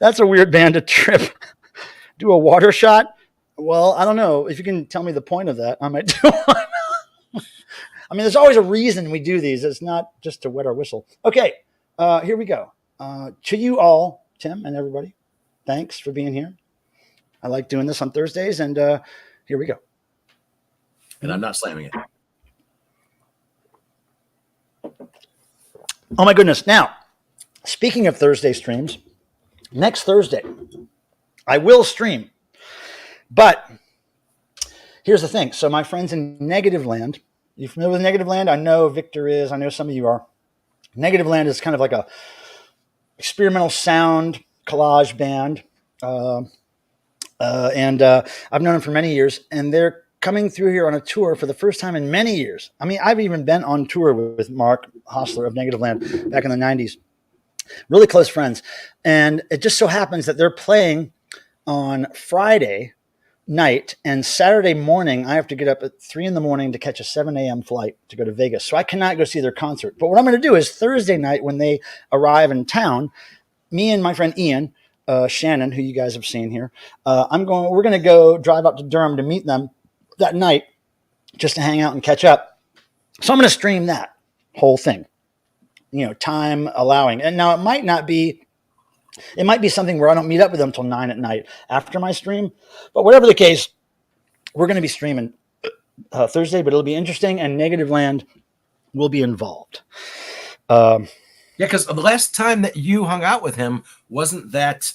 That's a weird band to trip. Do a water shot? Well, I don't know. If you can tell me the point of that, I might do one. I mean, there's always a reason we do these. It's not just to wet our whistle. Okay, here we go. To you all, Tim and everybody, thanks for being here. I like doing this on Thursdays, and here we go. And I'm not slamming it. Oh, my goodness. Now, speaking of Thursday streams, next Thursday, I will stream. But here's the thing. So my friends in Negative Land, you familiar with Negative Land? I know Victor is. I know some of you are. Negative Land is kind of like a experimental sound collage band. And I've known them for many years. And they're coming through here on a tour for the first time in many years. I mean, I've even been on tour with Mark Hostler of Negative Land back in the 90s. Really close friends. And it just so happens that they're playing on Friday night, and Saturday morning, I have to get up at 3 a.m. to catch a 7 a.m. flight to go to Vegas. So I cannot go see their concert. But what I'm going to do is Thursday night, when they arrive in town, me and my friend Ian, Shannon, who you guys have seen here, we're going to go drive up to Durham to meet them that night just to hang out and catch up. So I'm going to stream that whole thing, time allowing. And now it might be something where I don't meet up with them until 9 at night after my stream. But whatever the case, we're going to be streaming Thursday, but it'll be interesting, and Negative Land will be involved. Yeah, because the last time that you hung out with him, wasn't that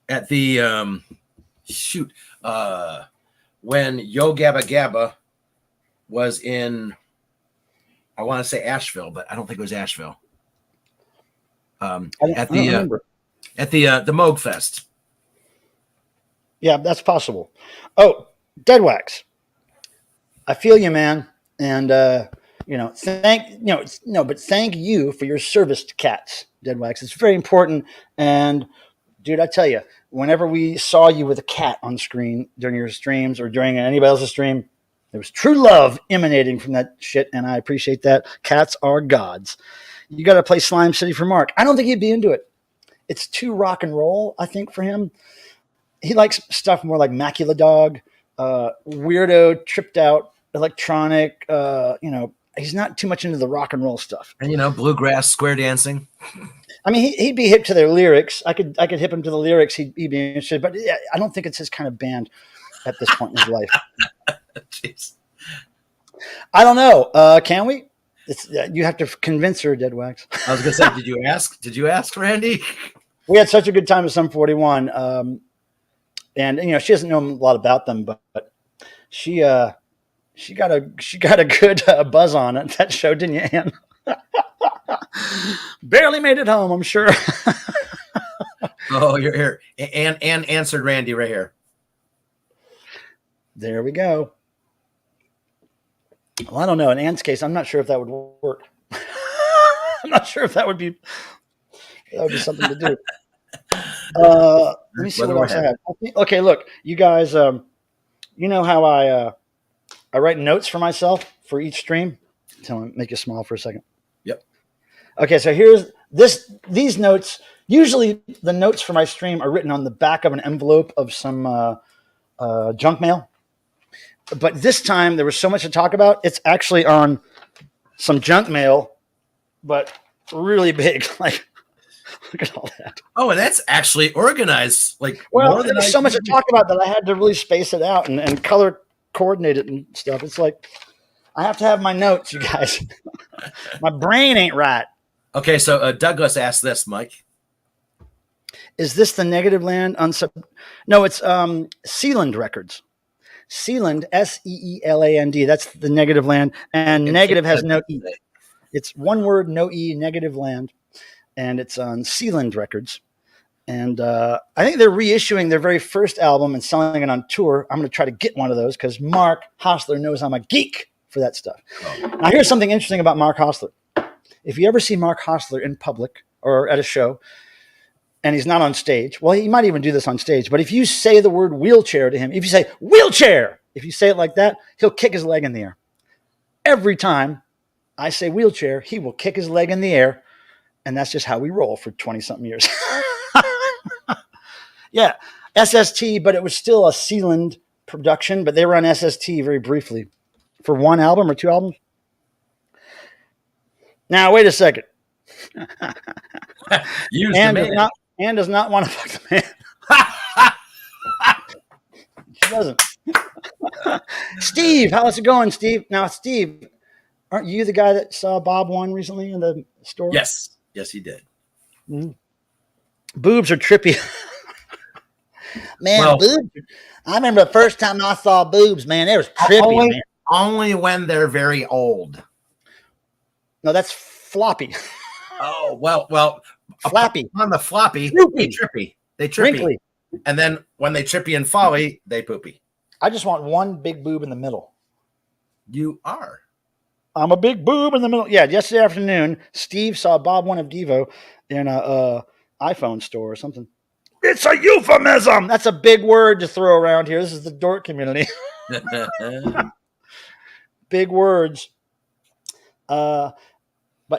at the when Yo Gabba Gabba was in, I want to say Asheville, but I don't think it was Asheville. At the Moog Fest. Yeah, that's possible. Oh, Dead Wax. I feel you, man. And thank you for your service to cats, Dead Wax. It's very important. And dude, I tell you, whenever we saw you with a cat on screen during your streams or during anybody else's stream, there was true love emanating from that shit, and I appreciate that. Cats are gods. You got to play Slime City for Mark. I don't think he'd be into it. It's too rock and roll, I think, for him. He likes stuff more like Macula Dog, weirdo, tripped out, electronic. He's not too much into the rock and roll stuff. And bluegrass, square dancing. I mean, he'd be hip to their lyrics. I could hip him to the lyrics. He'd be interested, but yeah, I don't think it's his kind of band at this point in his life. Jeez. I don't know. Can we? You have to convince her, Dead Wax. I was gonna say, did you ask? Did you ask, Randy? We had such a good time with Sum 41, and she doesn't know a lot about them, but she got a good buzz on it. That show, didn't you, Ann? Barely made it home, I'm sure. Oh, you're here. Ann answered Randy right here. There we go. Well, I don't know. In Ann's case, I'm not sure if that would work. I'm not sure if that would be something to do. Let me see what else I have. Okay, look, you guys. You know how I write notes for myself for each stream. Tell me, make you smile for a second. Yep. Okay, so here's these notes. Usually, the notes for my stream are written on the back of an envelope of some junk mail. But this time, there was so much to talk about. It's actually on some junk mail, but really big. Like, look at all that. Oh, and that's actually organized. Well, there's so much to talk about that I had to really space it out and color coordinate it and stuff. It's like I have to have my notes, you guys. My brain ain't right. Okay, so Douglas asked this, Mike. Is this the Negative Land? No, it's Sealand Records. Sealand, Seeland. That's the Negative Land. And Negative has no E. It's one word, no E, Negative Land. And it's on Sealand Records. And I think they're reissuing their very first album and selling it on tour. I'm going to try to get one of those because Mark Hostler knows I'm a geek for that stuff. Oh. Now, here's something interesting about Mark Hostler. If you ever see Mark Hostler in public or at a show and he's not on stage, well, he might even do this on stage, but if you say the word wheelchair to him, if you say wheelchair, if you say it like that, he'll kick his leg in the air. Every time I say wheelchair, he will kick his leg in the air, and that's just how we roll for 20-something years. Yeah, SST, but it was still a Sealand production, but they were on SST very briefly for one album or two albums. Now, wait a second. Ann does not want to fuck the man. She doesn't. Steve, how's it going, Steve? Now, Steve, aren't you the guy that saw Bob One recently in the store? Yes, he did. Mm-hmm. Boobs are trippy. Man, well, boobs. I remember the first time I saw boobs, man. It was trippy, man. Only when they're very old. No, that's floppy. Oh, well. Flappy. On the floppy, they trippy. Wrinkly. And then when they trippy and folly, they poopy. I just want one big boob in the middle. You are. I'm a big boob in the middle. Yeah, yesterday afternoon, Steve saw Bob One of Devo in a iPhone store or something. It's a euphemism. That's a big word to throw around here. This is the dork community. Big words. But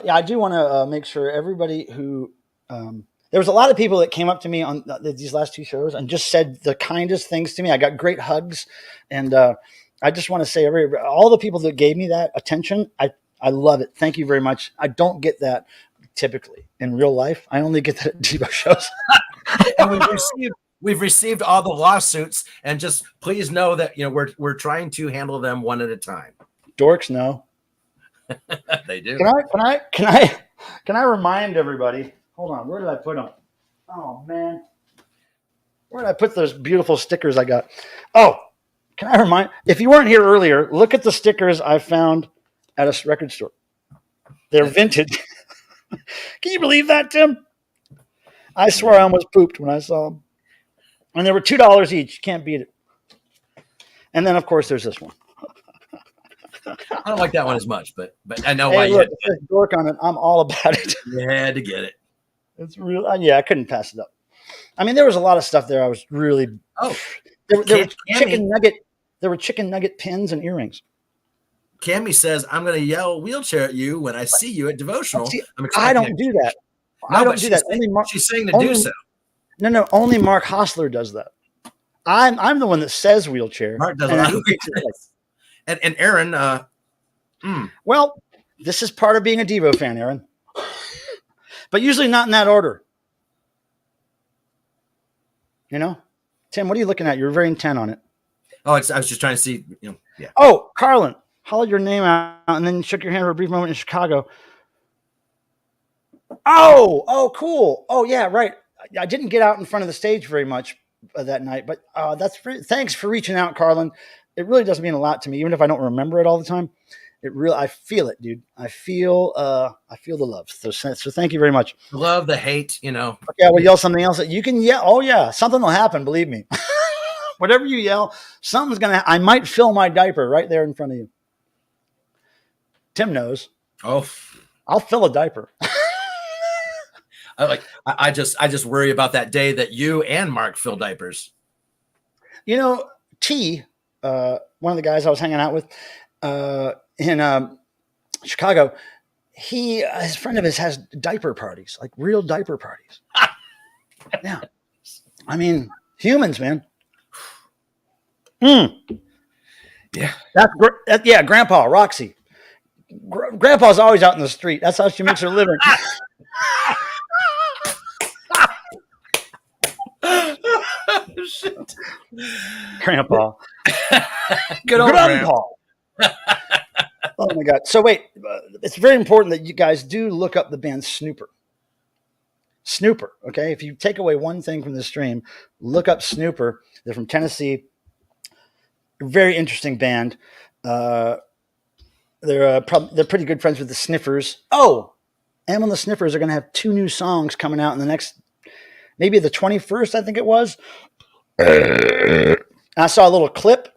yeah, I do want to make sure everybody who there was a lot of people that came up to me on these last two shows and just said the kindest things to me. I got great hugs, and I just want to say all the people that gave me that attention, I love it. Thank you very much. I don't get that typically in real life. I only get that at Devo shows. And we've received all the lawsuits, and just please know that we're trying to handle them one at a time. Dorks know. They do. Can I remind everybody? Hold on, where did I put them? Oh man, where did I put those beautiful stickers I got? Oh, can I remind? If you weren't here earlier, look at the stickers I found at a record store. They're vintage. Can you believe that, Tim? I swear I almost pooped when I saw them. And they were $2 each. You can't beat it. And then, of course, there's this one. I don't like that one as much, but I know why you had to get it. Dork on it. I'm all about it. You had to get it. It's real. Yeah, I couldn't pass it up. I mean, there was a lot of stuff there. I was really. Oh, there were chicken nugget. There were chicken nugget pins and earrings. Cammy says, "I'm going to yell wheelchair at you when I see you at Devotional." See, I don't do that. No, I don't do that. She's saying to do so. No. Only Mark Hostler does that. I'm the one that says wheelchair. Mark doesn't. And Aaron. Well, this is part of being a Devo fan, Aaron. But usually not in that order. You know, Tim, what are you looking at? You're very intent on it. Oh, I was just trying to see. Yeah. Oh, Carlin, hollered your name out and then shook your hand for a brief moment in Chicago. Oh, cool. Oh, yeah, right. I didn't get out in front of the stage very much that night, but thanks for reaching out, Carlin. It really does mean a lot to me, even if I don't remember it all the time. I feel it, dude. I feel the love. So thank you very much. The love, the hate, Okay, we'll yell something else that you can yell. Oh yeah, something will happen. Believe me. Whatever you yell, something's gonna. I might fill my diaper right there in front of you. Tim knows. Oh, I'll fill a diaper. I just worry about that day that you and Mark fill diapers. T, one of the guys I was hanging out with in Chicago, his friend of his has diaper parties, like real diaper parties. Yeah. I mean, humans, man. Yeah. Yeah, Grandpa, Roxy. Grandpa's always out in the street. That's how she makes her living. Shit. Grandpa. Good old Grandpa. Oh my God. So wait, it's very important that you guys do look up the band Snooper. Okay? If you take away one thing from the stream, look up Snooper. They're from Tennessee. Very interesting band. They're pretty good friends with the Sniffers. Oh, and the Sniffers are going to have 2 new songs coming out in the next maybe the 21st, I think it was. I saw a little clip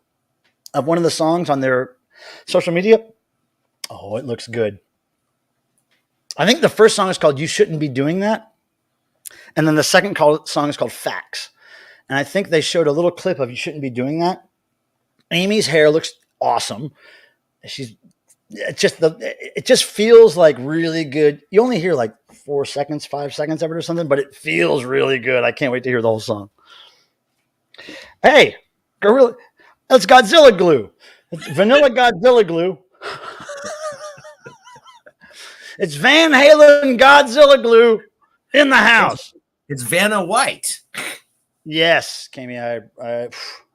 of one of the songs on their social media. Oh, it looks good. I think the first song is called You Shouldn't Be Doing That. And then the second song is called Facts. And I think they showed a little clip of You Shouldn't Be Doing That. Amy's hair looks awesome. It just feels like really good. You only hear like 4 seconds, 5 seconds of it or something, but it feels really good. I can't wait to hear the whole song. Hey, Gorilla, that's Godzilla glue. It's vanilla Godzilla glue. It's Van Halen Godzilla glue in the house. It's Vanna White. Yes, Cammy,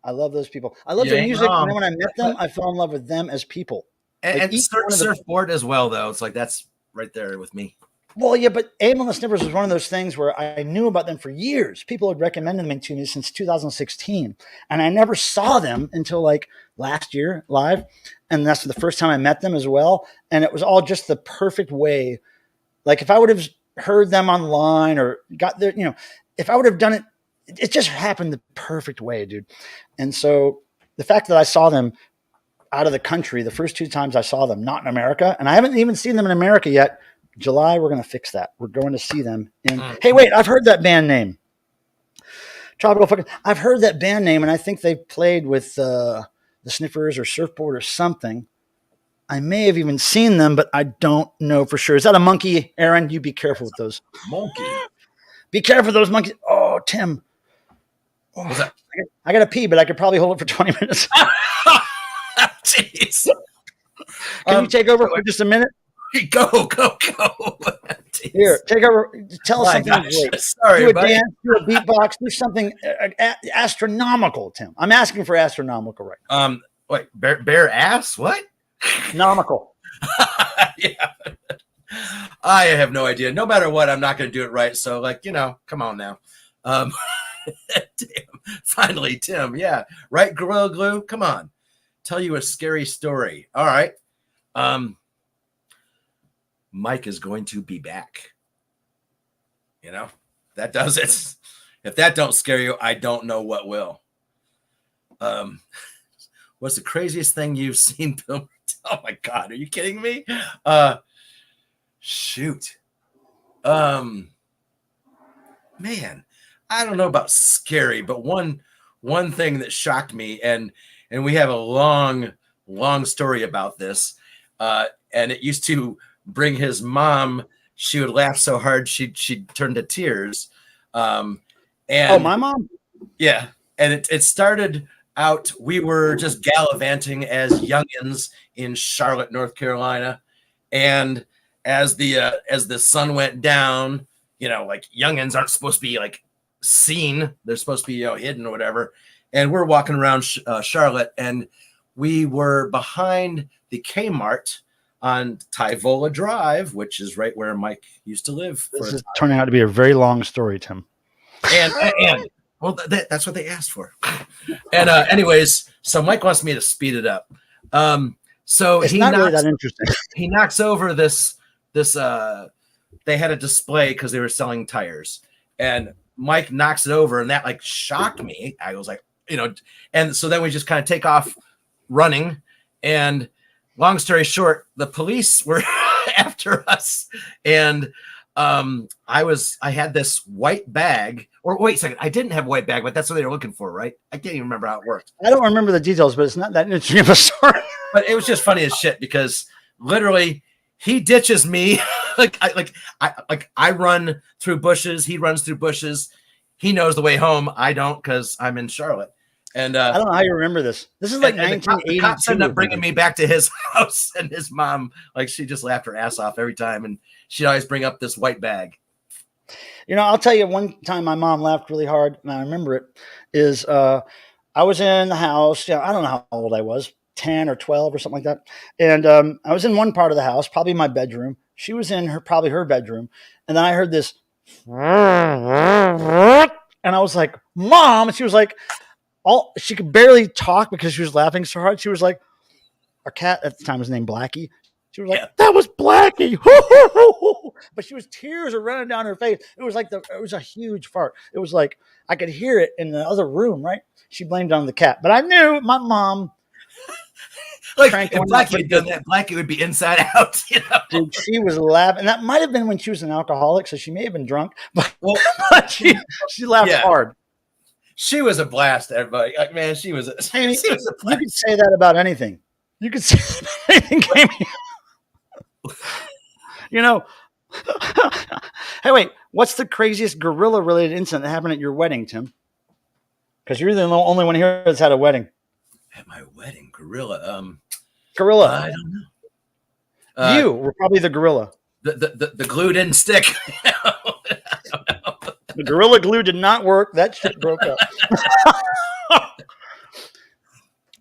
I love those people. I love their music. And then when I met them, I fell in love with them as people. And Surfboard as well, though. It's like that's right there with me. Well, yeah, but Aim on the Snippers was one of those things where I knew about them for years. People had recommended them to me since 2016. And I never saw them until like last year live. And that's the first time I met them as well. And it was all just the perfect way. Like if I would have heard them online or got there, if I would have done it, it just happened the perfect way, dude. And so the fact that I saw them out of the country, the first 2 times I saw them, not in America, and I haven't even seen them in America yet. July, we're going to fix that. We're going to see them in. Hey, wait, I've heard that band name. Tropical fucking. I've heard that band name, and I think they played with the Sniffers or Surfboard or something. I may have even seen them, but I don't know for sure. Is that a monkey, Aaron? You be careful with those. Monkey. Be careful with those monkeys. Oh, Tim. Oh, what's that? I got to pee, but I could probably hold it for 20 minutes. Jeez. Can you take over for just a minute? Go. Here, take over. Tell us something great. Sorry, do a buddy. dance, do a beatbox, do something astronomical, Tim. I'm asking for astronomical right now. Wait, bare ass? What? Nomical. Yeah. I have no idea. No matter what, I'm not going to do it right. So, come on now. Damn. Finally, Tim. Yeah. Right, Gorilla Glue? Come on. Tell you a scary story. All right. Mike is going to be back. That does it. If that don't scare you, I don't know what will. What's the craziest thing you've seen, Bill? Oh my God, are you kidding me? Shoot. Man, I don't know about scary, but one thing that shocked me, and we have a long story about this, and it used to bring his mom. She would laugh so hard she'd turn to tears. And my mom? Yeah. And it started out, we were just gallivanting as youngins in Charlotte, North Carolina. And as the sun went down, like youngins aren't supposed to be like seen. They're supposed to be, hidden or whatever. And we're walking around Charlotte, and we were behind the Kmart on Tyvola Drive, which is right where Mike used to live. This is turning out to be a very long story, Tim. And well, that's what they asked for. And anyways, so Mike wants me to speed it up. So it's not really that interesting. He knocks over this. They had a display because they were selling tires, and Mike knocks it over, and that like shocked me. I was like, and so then we just kind of take off running, and long story short, the police were after us, and I had this white bag. Or wait a second, I didn't have a white bag, but that's what they were looking for, right? I can't even remember how it worked. I don't remember the details, but it's not that interesting of a story. But it was just funny as shit because literally he ditches me. I run through bushes. He runs through bushes. He knows the way home. I don't because I'm in Charlotte. And I don't know how you remember this. This is like 1982. The cops ended up bringing me back to his house, and his mom, she just laughed her ass off every time, and she'd always bring up this white bag. I'll tell you one time my mom laughed really hard, and I remember it, is I was in the house. I don't know how old I was, 10 or 12 or something like that. And I was in one part of the house, probably my bedroom. She was in probably her bedroom. And then I heard this, and I was like, Mom. And she was like, she could barely talk because she was laughing so hard. She was like, our cat at the time was named Blackie. She was like, That was Blackie. but tears are running down her face. It was a huge fart. It was like I could hear it in the other room, right? She blamed it on the cat, but I knew my mom. Like if Blackie had done that, Blackie would be inside out. You know? Dude, she was laughing. And that might have been when she was an alcoholic, so she may have been drunk, but she laughed hard. She was a blast, everybody. Like, man, she was a blast. You could say that about anything. You could say that about anything. You know, hey, wait, what's the craziest gorilla-related incident that happened at your wedding, Tim? Because you're the only one here that's had a wedding. At my wedding, gorilla. Gorilla. I don't know. You were probably the gorilla. The glue didn't stick. I don't know. The gorilla glue did not work. That shit broke up.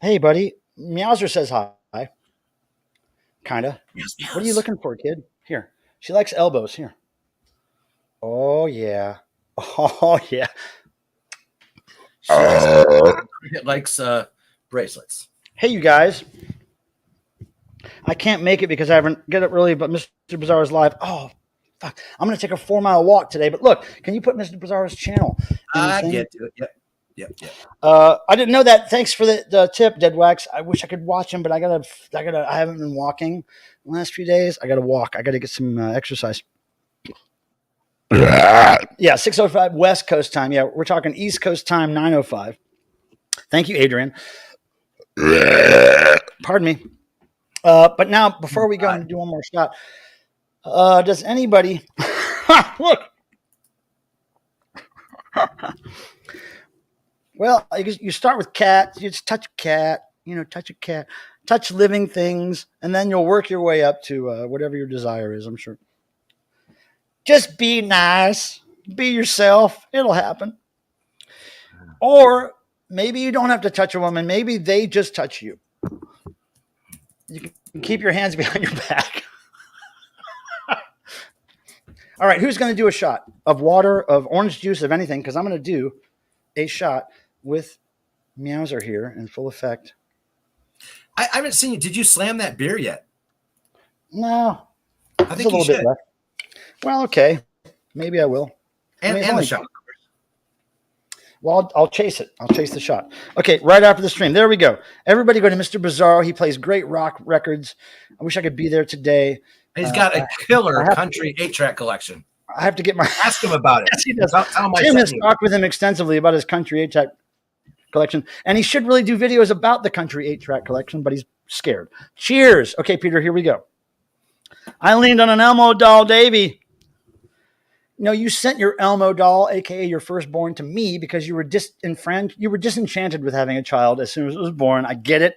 Hey, buddy. Meowser says hi. Kinda. Yes. What are you looking for, kid? Here. She likes elbows. Here. Oh, yeah. Oh, yeah. She likes bracelets. Hey, you guys. I can't make it because I haven't get up early, but Mr. Bizarro's live. Oh, fuck. I'm going to take a 4-mile walk today. But look, can you put Mr. Bizarro's channel? I get to it. Yep. I didn't know that. Thanks for the tip, Dead Wax. I wish I could watch him, but I haven't been walking the last few days. I got to walk. I got to get some exercise. Yeah, 6:05 West Coast time. Yeah, we're talking East Coast time, 9:05. Thank you, Adrian. Pardon me. But now, before we go and do one more shot, does anybody look? Well, you start with cats. You just touch a cat. Touch a cat. Touch living things, and then you'll work your way up to whatever your desire is. I'm sure. Just be nice. Be yourself. It'll happen. Or maybe you don't have to touch a woman. Maybe they just touch you. You can keep your hands behind your back. All right, who's going to do a shot of water, of orange juice, of anything? Because I'm going to do a shot with Meowser here in full effect. I haven't seen you. Did you slam that beer yet? No. I think you should. Bit left. Well, okay. Maybe I will. And the shot. Well, I'll chase it. I'll chase the shot. Okay, right after the stream. There we go. Everybody go to Mr. Bizarro. He plays great rock records. I wish I could be there today. He's got a killer country 8-track collection. I have to get my... Ask him about it. Yes, he does. Tell him Tim has talked with him extensively about his country 8-track collection, and he should really do videos about the country 8-track collection, but he's scared. Cheers. Okay, Peter, here we go. I leaned on an Elmo doll, Davey. You sent your Elmo doll, aka your firstborn, to me because you were disenchanted with having a child as soon as it was born. I get it.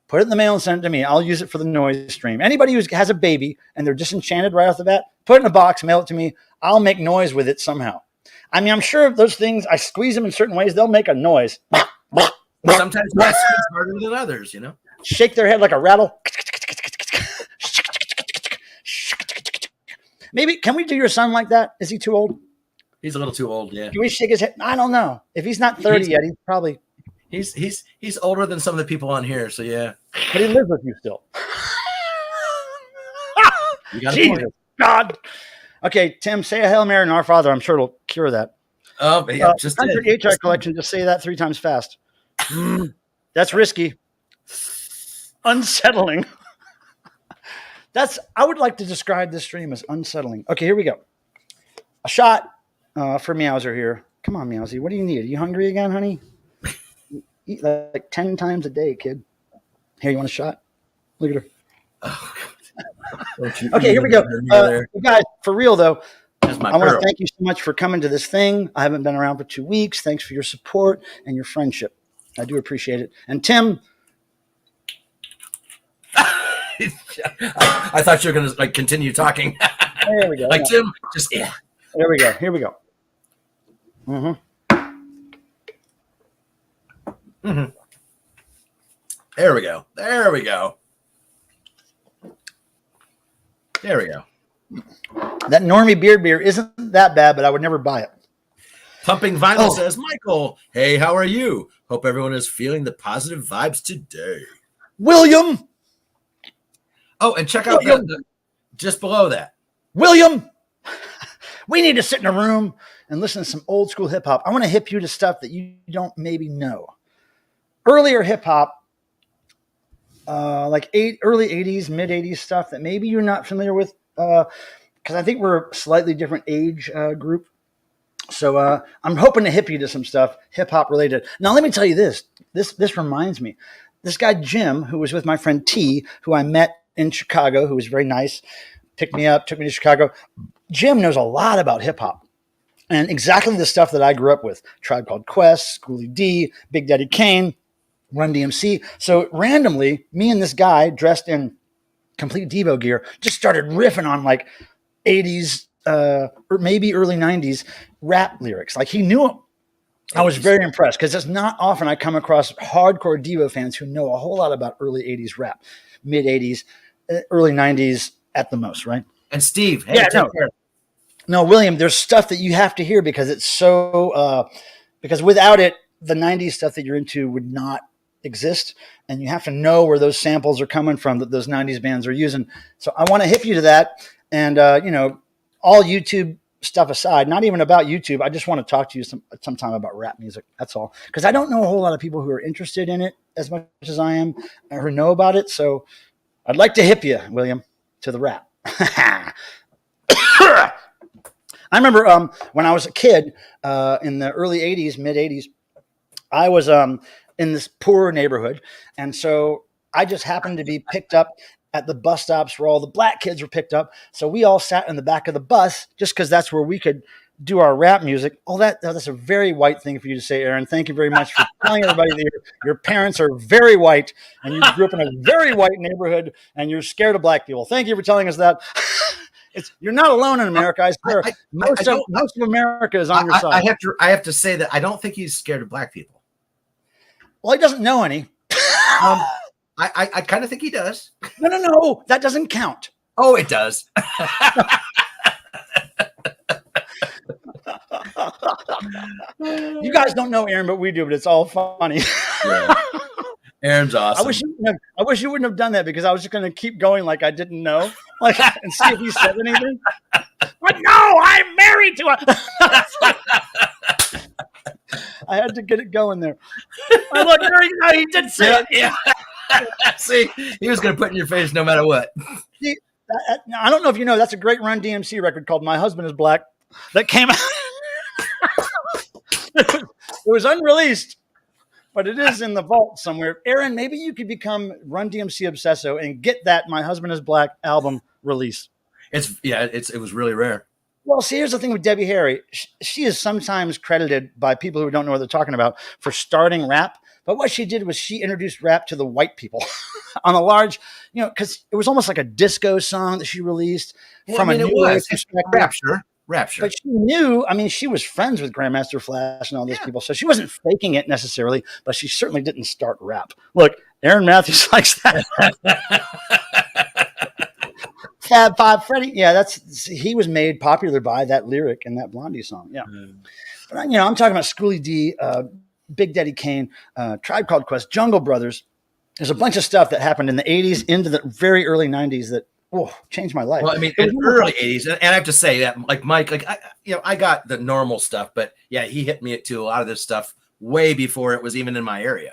Put it in the mail and send it to me. I'll use it for the noise stream. Anybody who has a baby and they're disenchanted right off the bat, put it in a box, mail it to me. I'll make noise with it somehow. I mean, I'm sure those things, I squeeze them in certain ways, they'll make a noise. Sometimes that's harder than others, Shake their head like a rattle. Maybe, can we do your son like that? Is he too old? He's a little too old, yeah. Can we shake his head? I don't know. If he's not 30 yet, he's probably... He's older than some of the people on here, so yeah. But he lives with you still. You got Jesus, God. Okay, Tim, say a Hail Mary and Our Father. I'm sure it'll cure that. Oh, yeah, just Country 8-track collection, just say that 3 times fast. That's risky. Unsettling. I would like to describe this stream as unsettling. Okay, here we go. A shot for Meowser here. Come on, Meowsy. What do you need? Are you hungry again, honey? Eat like 10 times a day, kid. Here, you want a shot? Look at her. Oh, okay, here we go. Guys, for real, though, I want to thank you so much for coming to this thing. I haven't been around for 2 weeks. Thanks for your support and your friendship. I do appreciate it. And Tim... I thought you were going to continue talking. There we go. Tim, just yeah. There we go. Here we go. There we go. That Normie beer isn't that bad, but I would never buy it. Pumping Vinyl says, Michael, hey, how are you? Hope everyone is feeling the positive vibes today. William. Oh, and check out just below that. William. We need to sit in a room and listen to some old school hip hop. I want to hip you to stuff that you don't maybe know. Earlier hip hop, early 80s, mid 80s stuff that maybe you're not familiar with, because I think we're a slightly different age group. So I'm hoping to hip you to some stuff hip hop related. Now, let me tell you this. This reminds me. This guy, Jim, who was with my friend T, who I met in Chicago, who was very nice, picked me up, took me to Chicago. Jim knows a lot about hip hop and exactly the stuff that I grew up with. Tribe Called Quest, Schoolie D, Big Daddy Kane, Run DMC. So randomly, me and this guy dressed in complete DEVO gear just started riffing on like 80s or maybe early 90s rap lyrics. Like he knew them. I was very impressed because it's not often I come across hardcore DEVO fans who know a whole lot about early 80s rap, mid 80s, early 90s at the most, right? And Steve, hey, no, William, there's stuff that you have to hear because it's so because without it, the 90s stuff that you're into would not exist, and you have to know where those samples are coming from that those 90s bands are using. So I want to hip you to that. And all YouTube stuff aside, not even about YouTube, I just want to talk to you sometime about rap music. That's all, because I don't know a whole lot of people who are interested in it as much as I am or know about it. So I'd like to hip you, William, to the rap. I remember when I was a kid in the early 80s, mid 80s, I was in this poor neighborhood. And so I just happened to be picked up at the bus stops where all the black kids were picked up. So we all sat in the back of the bus just because that's where we could do our rap music. That's a very white thing for you to say, Aaron. Thank you very much for telling everybody that your parents are very white and you grew up in a very white neighborhood and you're scared of black people. Thank you for telling us that. You're not alone in America. I swear. Most of America is on your side. I have to say that I don't think he's scared of black people. Well, he doesn't know any. I kind of think he does. No. That doesn't count. Oh, it does. You guys don't know Aaron, but we do. But it's all funny. Yeah. Aaron's awesome. I wish you wouldn't have done that because I was just going to keep going like I didn't know, like and see if he said anything. But no, I'm married to a. I had to get it going there. Look, he did say it. Yeah. See, he was going to put in your face no matter what. See, I don't know if you know, that's a great Run DMC record called "My Husband Is Black" that came out. It was unreleased, but it is in the vault somewhere. Aaron, maybe you could become Run DMC obsesso and get that "My Husband Is Black" album release. It was really rare. Well, see, here's the thing with Debbie Harry. She is sometimes credited by people who don't know what they're talking about for starting rap. But what she did was she introduced rap to the white people on a large, because it was almost like a disco song that she released from a new perspective. Rapture. But she knew, she was friends with Grandmaster Flash and all those people. So she wasn't faking it necessarily, but she certainly didn't start rap. Look, Aaron Matthews likes that. Fab Five Freddy. Yeah, he was made popular by that lyric in that Blondie song. Yeah. But, I'm talking about Schoolie D, Big Daddy Kane, Tribe Called Quest, Jungle Brothers. There's a bunch of stuff that happened in the 80s into the very early 90s that changed my life. Well, in the early 80s, and I have to say that, like Mike, I got the normal stuff, but yeah, he hit me to a lot of this stuff way before it was even in my area.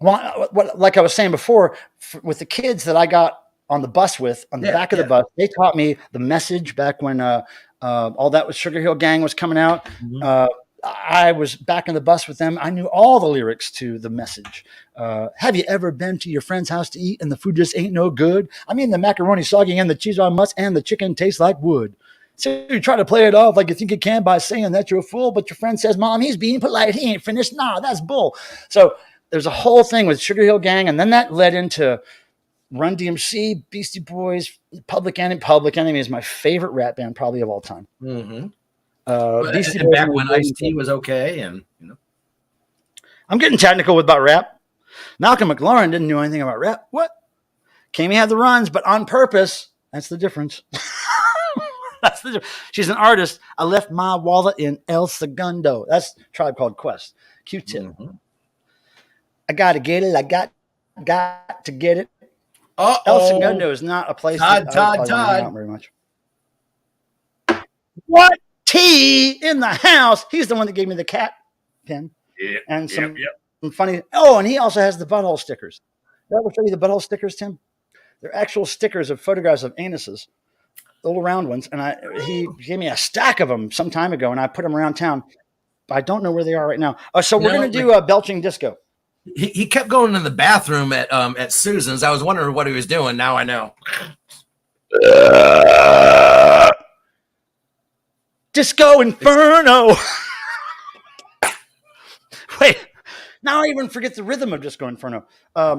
Well, like I was saying before, with the kids that I got on the bus with, on the back of the bus, they taught me the message back when all that was Sugar Hill Gang was coming out. Mm-hmm. I was back in the bus with them. I knew all the lyrics to the message. Have you ever been to your friend's house to eat and the food just ain't no good? The macaroni soggy and the cheese on must and the chicken tastes like wood. So you try to play it off like you think you can by saying that you're a fool, but your friend says, Mom, he's being polite. He ain't finished. Nah, that's bull. So there's a whole thing with Sugar Hill Gang. And then that led into Run DMC, Beastie Boys, Public Enemy. Public Enemy is my favorite rap band probably of all time. Mm-hmm. And back when Ice-T was okay, and I'm getting technical about rap. Malcolm McLaren didn't know anything about rap. What? Kamey had the runs, but on purpose. That's the difference. She's an artist. I left my wallet in El Segundo. That's Tribe Called Quest. Q-Tip. Mm-hmm. I gotta get it. I got to get it. El Segundo is not a place Todd. Out very much. What? T in the house. He's the one that gave me the cat pin. Yeah, and some funny. Oh, and he also has the butthole stickers. Did I ever show you the butthole stickers, Tim? They're actual stickers of photographs of anuses, the little round ones. And he gave me a stack of them some time ago, and I put them around town. I don't know where they are right now. So we're going to do a belching disco. He kept going in the bathroom at Susan's. I was wondering what he was doing. Now I know. Disco Inferno. Wait, now I even forget the rhythm of Disco Inferno. Let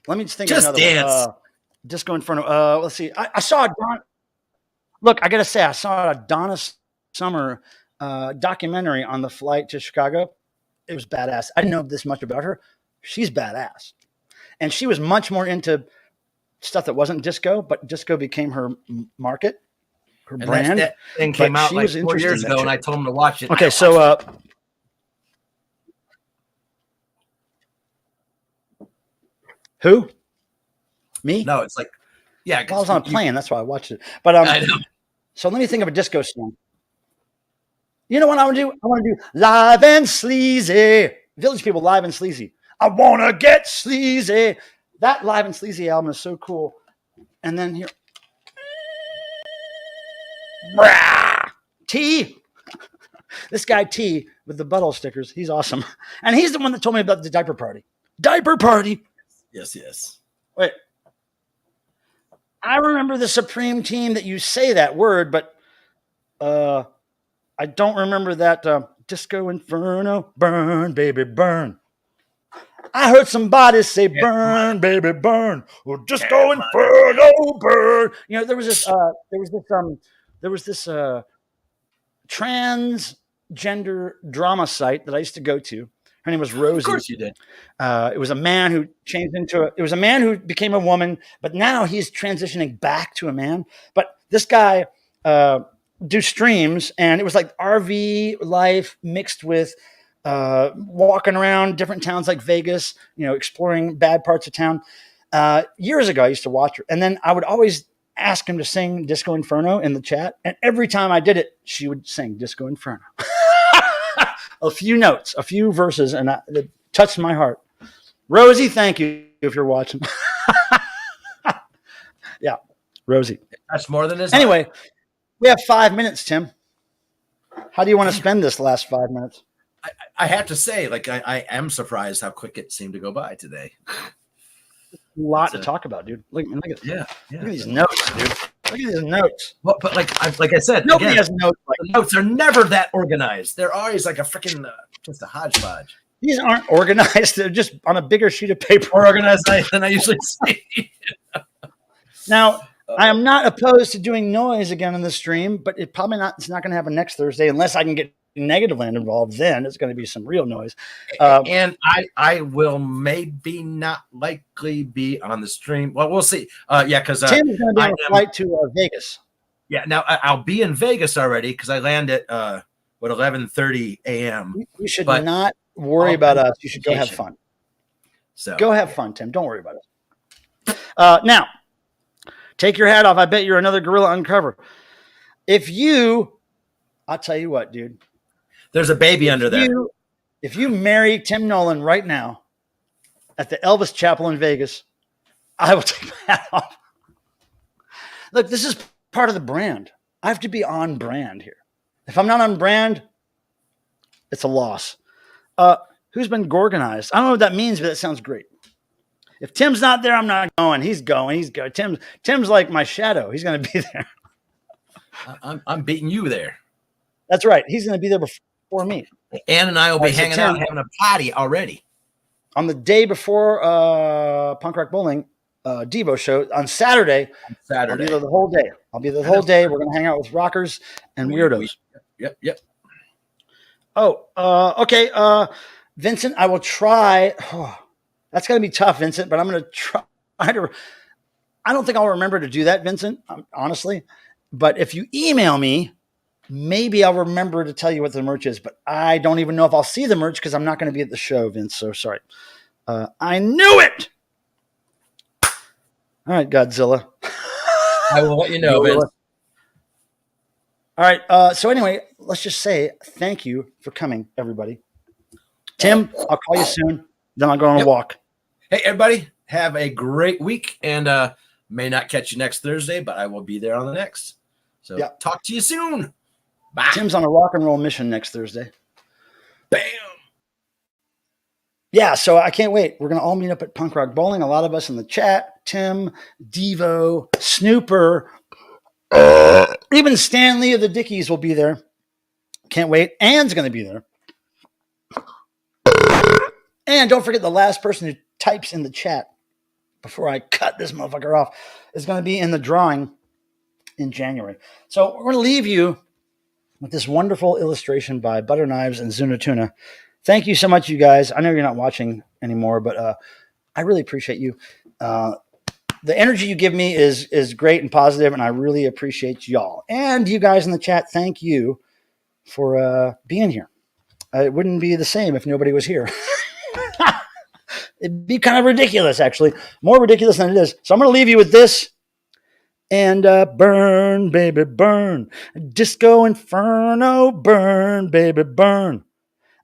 me just think of another dance. One. Disco Inferno. Let's see. I saw a look, I got to say, I saw a Donna Summer documentary on the flight to Chicago. It was badass. I didn't know this much about her. She's badass. And she was much more into stuff that wasn't disco, but disco became her market. Her brand. That thing came out like 4 years ago, and I told him to watch it. Okay, so who? Me? No, it's like, yeah. Well, I was on a plane, that's why I watched it. But I know. So let me think of a disco song. You know what I want to do? I want to do Live and Sleazy. Village People, Live and Sleazy. I want to get sleazy. That Live and Sleazy album is so cool. And then here. T. This guy T with the butthole stickers. He's awesome. And he's the one that told me about the diaper party. Diaper party. Yes. Wait. I remember the Supreme Team that you say that word, but I don't remember that Disco Inferno. Burn, baby, burn. I heard somebody say burn, baby, burn. Or Disco Inferno, burn. You know, there was this transgender drama site that I used to go to. Her name was Rosie. Of course you did. It was a man who changed it was a man who became a woman, but now he's transitioning back to a man. But this guy do streams, and it was like RV life mixed with walking around different towns like Vegas, exploring bad parts of town. Years ago, I used to watch her, and then I would always ask him to sing Disco Inferno in the chat, and every time I did it, she would sing Disco Inferno. A few notes, a few verses, and it touched my heart. Rosie, thank you if you're watching. Yeah, Rosie. That's more than his. Anyway, we have 5 minutes, Tim. How do you want to spend this last 5 minutes? I have to say, like, I am surprised how quick it seemed to go by today. A lot to talk about, dude. Look at Look at these notes, dude. Look at these notes. Well, but like I said, nobody again, has notes. The notes are never that organized. They're always like a freaking just a hodgepodge. These aren't organized. They're just on a bigger sheet of paper. More organized than I usually see. Now, I am not opposed to doing noise again in the stream, but it's not going to happen next Thursday unless I can get Negative Land involved. Then it's going to be some real noise. And I will maybe not likely be on the stream. Well, we'll see. Because Tim is going to be on a flight to Vegas. Yeah, now I'll be in Vegas already because I land at 11:30 a.m. You should not worry about us. You should go have fun. So go have fun, Tim. Don't worry about it. Now, take your hat off. I bet you're another gorilla uncover. I'll tell you what, dude. There's a baby under there. If you marry Tim Nolan right now at the Elvis Chapel in Vegas, I will take my hat off. Look, this is part of the brand. I have to be on brand here. If I'm not on brand, it's a loss. Who's been Gorgonized? I don't know what that means, but that sounds great. If Tim's not there, I'm not going. He's going. He's going. Tim's like my shadow. He's going to be there. I'm beating you there. That's right. He's going to be there before me. Ann and I will be hanging out having a party already. On the day before Punk Rock Bowling DEVO show on Saturday. I'll be there the whole day. We're going to hang out with rockers and weirdos. Yep. Oh, okay. Vincent, I will try. Oh, that's going to be tough, Vincent, but I'm going to try to. I don't think I'll remember to do that, Vincent, honestly. But if you email me, maybe I'll remember to tell you what the merch is. But I don't even know if I'll see the merch because I'm not going to be at the show, Vince. So sorry. I knew it. All right, Godzilla. I will let you know, Vince. All right. So anyway, let's just say thank you for coming, everybody. Tim, I'll call you soon. Then I'll go on a walk. Hey, everybody, have a great week, and may not catch you next Thursday, but I will be there on the next. So talk to you soon. Bye. Tim's on a rock and roll mission next Thursday. Bam. Yeah, so I can't wait. We're going to all meet up at Punk Rock Bowling. A lot of us in the chat. Tim, Devo, Snooper, even Stanley of the Dickies will be there. Can't wait. Ann's going to be there. And don't forget, the last person who types in the chat before I cut this motherfucker off is going to be in the drawing in January. So we're going to leave you with this wonderful illustration by Butter Knives and Zuna Tuna. Thank you so much, you guys. I know you're not watching anymore, but I really appreciate you. The energy you give me is great and positive, and I really appreciate y'all. And you guys in the chat, thank you for being here. It wouldn't be the same if nobody was here. It'd be kind of ridiculous, actually. More ridiculous than it is. So I'm going to leave you with this. And burn, baby, burn. Disco Inferno, burn, baby, burn.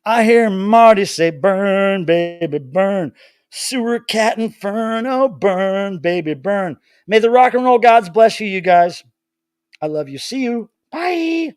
I hear Marty say, burn, baby, burn. Sewer Cat Inferno, burn, baby, burn. May the rock and roll gods bless you, you guys. I love you. See you. Bye.